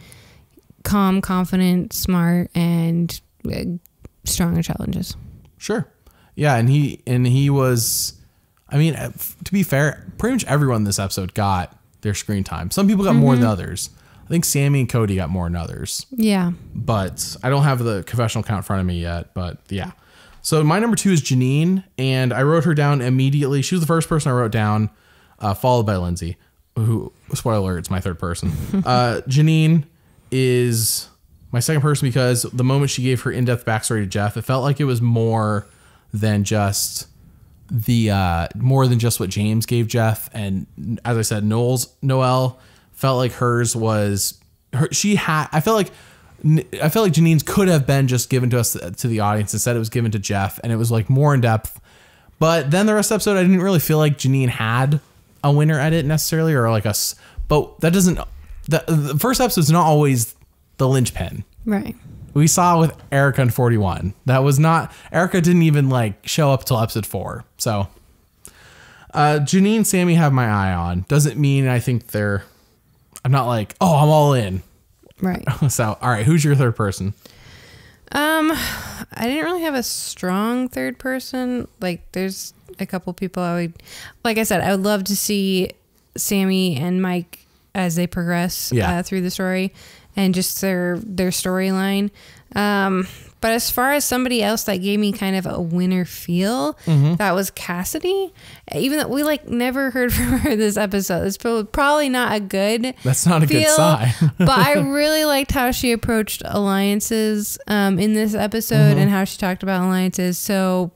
calm, confident, smart, and strong in challenges. Sure. Yeah, and he was, I mean, to be fair, pretty much everyone in this episode got their screen time. Some people got more than others. I think Sammy and Cody got more than others. Yeah. But I don't have the confessional count in front of me yet, but yeah. So my number 2 is Janine, and I wrote her down immediately. She was the first person I wrote down, followed by Lindsay, who, spoiler alert, it's my third person. Janine is my second person because the moment she gave her in-depth backstory to Jeff, it felt like it was more than just what James gave Jeff. And as I said, Noelle felt like hers was I felt like Janine's could have been just given to us to the audience. Instead, it was given to Jeff, and it was like more in depth. But then the rest of the episode, I didn't really feel like Janine had a winner edit necessarily, or like us. But that doesn't. The first episode's not always the linchpin, right? We saw with Erica in 41. That was not, Erica didn't even like show up till episode 4. So Janine and Sammy have my eye on. Doesn't mean I think I'm not like, oh, I'm all in. Right. So, all right. Who's your third person? I didn't really have a strong third person. Like there's a couple people like I said, I would love to see Sammy and Mike as they progress through the story. And just their storyline. But as far as somebody else that gave me kind of a winner feel, that was Cassidy. Even though we never heard from her this episode, it's probably not a good. That's not a good sign. But I really liked how she approached alliances in this episode and how she talked about alliances. So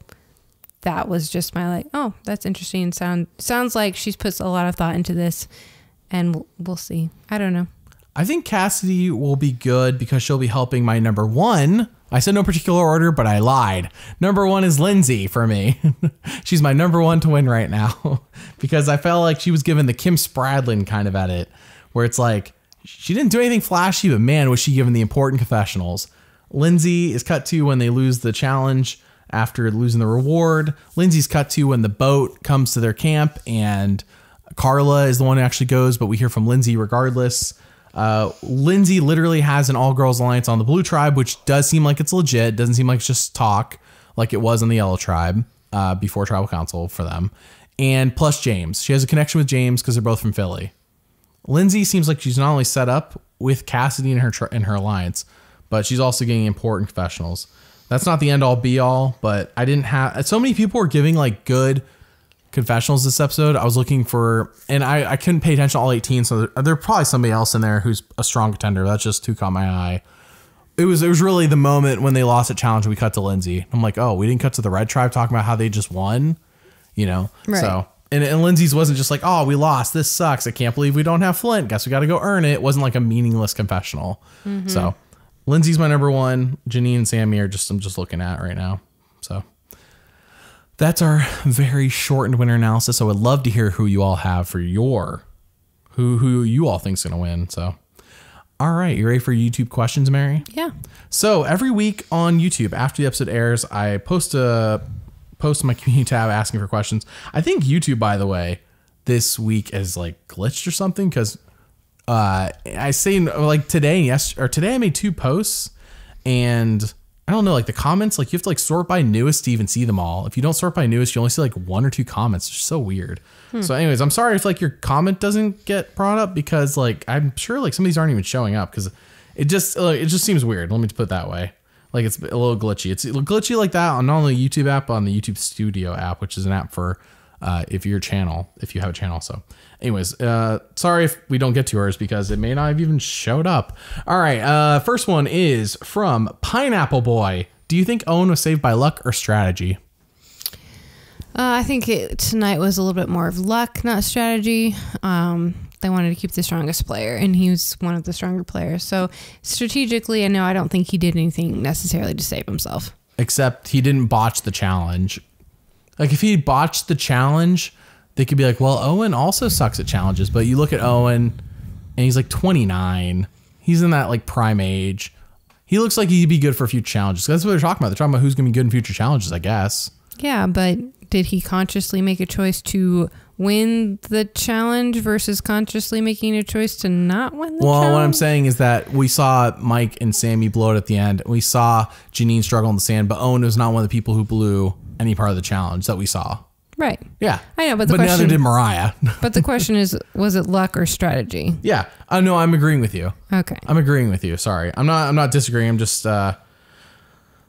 that was just my oh, that's interesting. Sounds like she's put a lot of thought into this, and we'll see. I don't know. I think Cassidy will be good because she'll be helping my number one. I said no particular order, but I lied. Number one is Lindsay for me. She's my number one to win right now because I felt like she was given the Kim Spradlin kind of edit where it's like she didn't do anything flashy, but man, was she given the important confessionals. Lindsay is cut to when they lose the challenge after losing the reward. Lindsay's cut to when the boat comes to their camp and Carla is the one who actually goes, but we hear from Lindsay regardless. Lindsay literally has an all-girls alliance on the Blue Tribe, which does seem like it's legit. Doesn't seem like it's just talk like it was on the Yellow Tribe before Tribal Council for them. And plus James. She has a connection with James because they're both from Philly. Lindsay seems like she's not only set up with Cassidy in her alliance, but she's also getting important confessionals. That's not the end-all be-all, but I didn't have... So many people were giving good confessionals this episode. I was looking for, and I couldn't pay attention to all 18, so there's probably somebody else in there who's a strong contender. That's just who caught my eye. It was really the moment when they lost at challenge. We cut to Lindsay. I'm like, oh, we didn't cut to the Red Tribe talking about how they just won, Right. So and Lindsay's wasn't just like, oh, we lost, this sucks, I can't believe we don't have Flint, guess we got to go earn it. It wasn't like a meaningless confessional. So Lindsay's my number one. Janine and Sammy are I'm just looking at right now. So that's our very shortened winner analysis. I would love to hear who you all have for who you all think's going to win. So, all right, you ready for YouTube questions, Mary? Yeah. So every week on YouTube, after the episode airs, I post in my community tab asking for questions. I think YouTube, by the way, this week is glitched or something because I say today I made 2 posts and I don't know, the comments, you have to sort by newest to even see them all. If you don't sort by newest, you only see 1 or 2 comments. It's just so weird. So anyways, I'm sorry if your comment doesn't get brought up because I'm sure some of these aren't even showing up because it just seems weird. Let me put it that way. It's a little glitchy. It's glitchy like that on not only the YouTube app, but on the YouTube Studio app, which is an app for if you have a channel. So anyways, sorry if we don't get to yours because it may not have even showed up. All right. First one is from Pineapple Boy. Do you think Owen was saved by luck or strategy? I think tonight was a little bit more of luck, not strategy. They wanted to keep the strongest player, and he was one of the stronger players. So strategically, I don't think he did anything necessarily to save himself. Except he didn't botch the challenge. If he botched the challenge, they could be well, Owen also sucks at challenges. But you look at Owen, and he's 29. He's in that prime age. He looks like he'd be good for a future challenges. That's what they're talking about. They're talking about who's going to be good in future challenges, I guess. Yeah, but did he consciously make a choice to win the challenge versus consciously making a choice to not win the challenge? Well, what I'm saying is that we saw Mike and Sammy blow it at the end. We saw Janine struggle in the sand, but Owen was not one of the people who blew any part of the challenge that we saw. Right. Yeah. I know, but neither did Mariah. But the question is, was it luck or strategy? Yeah. No, I'm agreeing with you. Okay. I'm agreeing with you. Sorry. I'm not disagreeing. I'm just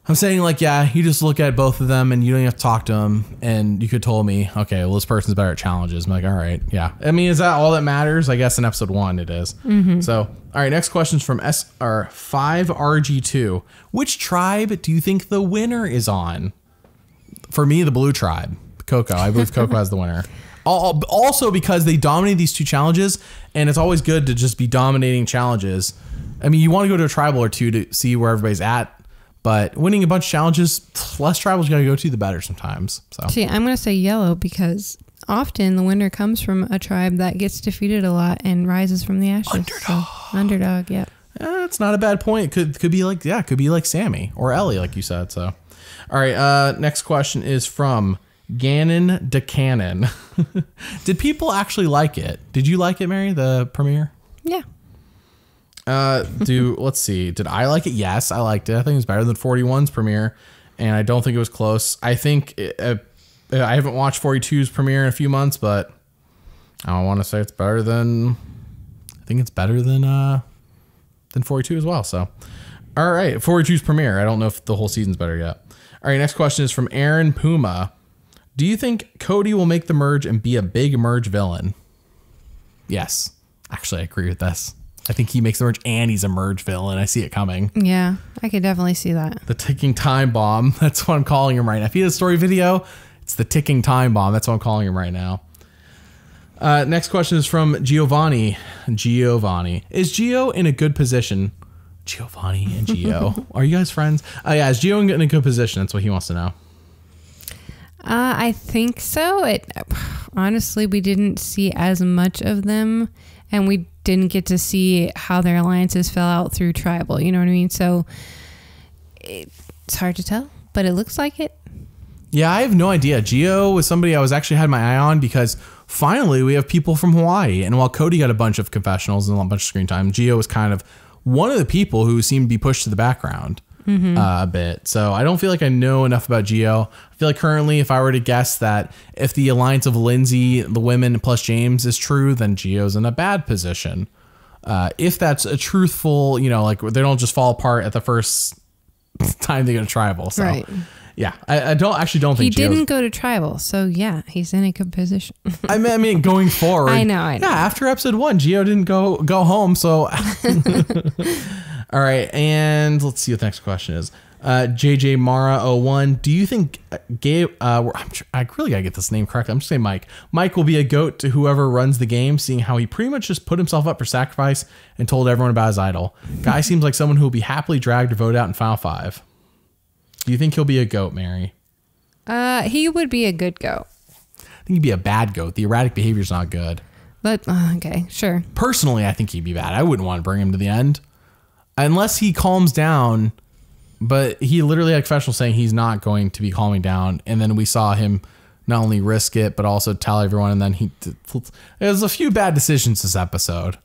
I'm saying you just look at both of them and you don't even have to talk to them and you could told me, okay, well, this person's better at challenges. I'm all right. Yeah. Is that all that matters? I guess in episode 1 it is. So, all right, next question's from SR5RG2. Which tribe do you think the winner is on? For me, the Blue Tribe. Coco. I believe Coco has the winner. Also because they dominated these 2 challenges and it's always good to just be dominating challenges. You want to go to a tribal or 2 to see where everybody's at. But winning a bunch of challenges, less tribals you got to go to, the better sometimes. So see, I'm going to say yellow because often the winner comes from a tribe that gets defeated a lot and rises from the ashes. Underdog. So, underdog, yeah. It's not a bad point. It could be like Sammy or Ellie, like you said. So, all right. Next question is from Gannon DeCannon. Did people actually like it? Did you like it, Mary, the premiere? Yeah. Let's see. Did I like it? Yes, I liked it. I think it was better than 41's premiere, and I don't think it was close. I think I haven't watched 42's premiere in a few months, but I want to say it's better than. I think it's better than 42 as well. So, All right. Before we choose premiere, I don't know if the whole season's better yet. All right. Next question is from Aaron Puma. Do you think Cody will make the merge and be a big merge villain? Yes. Actually, I agree with this. I think he makes the merge and he's a merge villain. I see it coming. Yeah, I could definitely see that. The ticking time bomb. That's what I'm calling him right now. If he had a story video, it's the ticking time bomb. That's what I'm calling him right now. Next question is from Giovanni. Giovanni. Is Gio in a good position? Giovanni and Gio. Are you guys friends? Yeah, is Gio in a good position? That's what he wants to know. I think so. Honestly, we didn't see as much of them, and we didn't get to see how their alliances fell out through tribal. You know what I mean? So it's hard to tell, but it looks like it. Yeah, I have no idea. Gio was somebody I was actually had my eye on because finally we have people from Hawaii. And while Cody got a bunch of confessionals and a bunch of screen time, Gio was kind of one of the people who seemed to be pushed to the background a bit. So I don't feel like I know enough about Gio. I feel like currently if I were to guess that if the alliance of Lindsay, the women plus James is true, then Gio's in a bad position. If that's a truthful, you know, like they don't just fall apart at the first time they go to tribal. So Right. yeah, I don't think He Gio's, didn't go to tribal, so yeah, he's in a good position. I mean, going forward. I know. Yeah, after episode 1, Gio didn't go home. So, all right, and let's see what the next question is. JJ Mara 01. Do you think Gabe? I really gotta get this name correct. I'm just saying Mike. Mike will be a goat to whoever runs the game, seeing how he pretty much just put himself up for sacrifice and told everyone about his idol. Guy seems like someone who will be happily dragged or voted out in Final 5. Do you think he'll be a goat, Mary? He would be a good goat. I think he'd be a bad goat. The erratic behavior is not good. But okay, sure. Personally, I think he'd be bad. I wouldn't want to bring him to the end unless he calms down. But he literally had a confessional saying he's not going to be calming down. And then we saw him not only risk it, but also tell everyone. And then there's a few bad decisions this episode.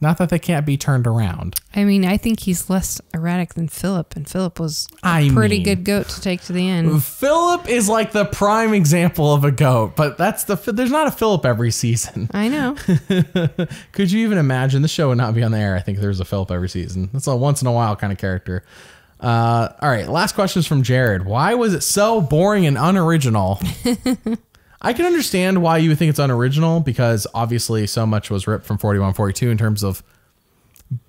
Not that they can't be turned around. I mean, I think he's less erratic than Philip, and Philip was a pretty good goat to take to the end. Philip is like the prime example of a goat, but there's not a Philip every season. I know. Could you even imagine? The show would not be on the air. I think there's a Philip every season. That's a once in a while kind of character. All right, last question is from Jared. Why was it so boring and unoriginal? I can understand why you would think it's unoriginal because obviously so much was ripped from 41, 42 in terms of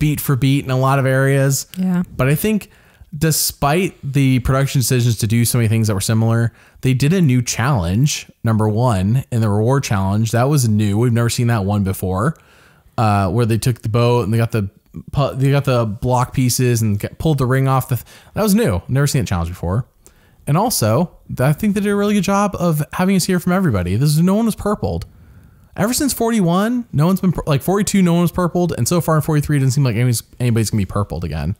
beat for beat in a lot of areas. Yeah. But I think despite the production decisions to do so many things that were similar, they did a new challenge, number 1, in the reward challenge. That was new. We've never seen that one before, where they took the boat and they got the block pieces and pulled the ring off. That was new. Never seen a challenge before. And also, I think they did a really good job of having us hear from everybody. No one was purpled. Ever since 41, no one's been, like 42, no one was purpled. And so far in 43, it doesn't seem like anybody's going to be purpled again.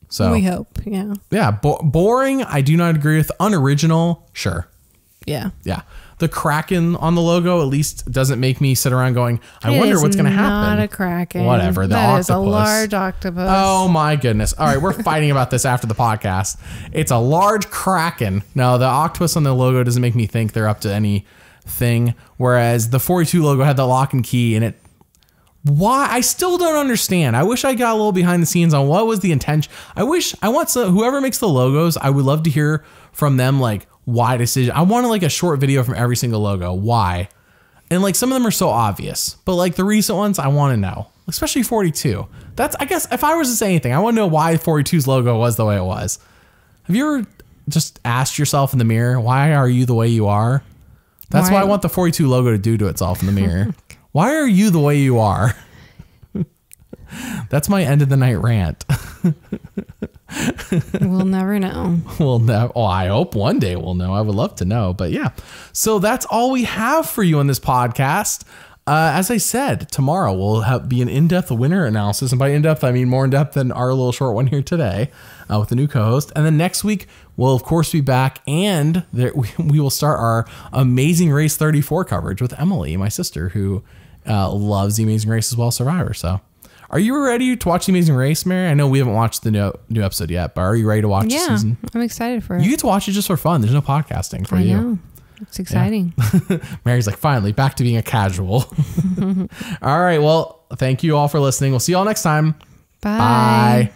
So We hope, yeah. Yeah, boring, I do not agree with. Unoriginal, sure. Yeah. Yeah. The Kraken on the logo at least doesn't make me sit around going, I wonder what's going to happen. Not a Kraken. Whatever. That is a large octopus. Oh my goodness. All right. We're fighting about this after the podcast. It's a large Kraken. No, the octopus on the logo doesn't make me think they're up to anything. Whereas the 42 logo had the lock and key and why? I still don't understand. I wish I got a little behind the scenes on what was the intention. Whoever makes the logos, I would love to hear from them, like, why decision. I want like a short video from every single logo. Why? And like some of them are so obvious, but like the recent ones, I want to know, especially 42. I guess if I was to say anything, I want to know why 42's logo was the way it was. Have you ever just asked yourself in the mirror, why are you the way you are? That's what I want the 42 logo to do to itself in the mirror. Why are you the way you are? That's my end of the night rant. We'll never know. I hope one day we'll know. I would love to know. But yeah, so that's all we have for you on this podcast. As I said, tomorrow we'll be an in-depth winner analysis. And by in-depth, I mean more in-depth than our little short one here today with the new co-host. And then next week, we'll, of course, be back. And we will start our Amazing Race 34 coverage with Emily, my sister, who loves The Amazing Race as well as Survivor. So are you ready to watch The Amazing Race, Mary? I know we haven't watched the new episode yet, but are you ready to watch the season? I'm excited for it. You get to watch it just for fun. There's no podcasting for you. I know. It's exciting. Yeah. Mary's like, finally, back to being a casual. All right. Well, thank you all for listening. We'll see you all next time. Bye. Bye.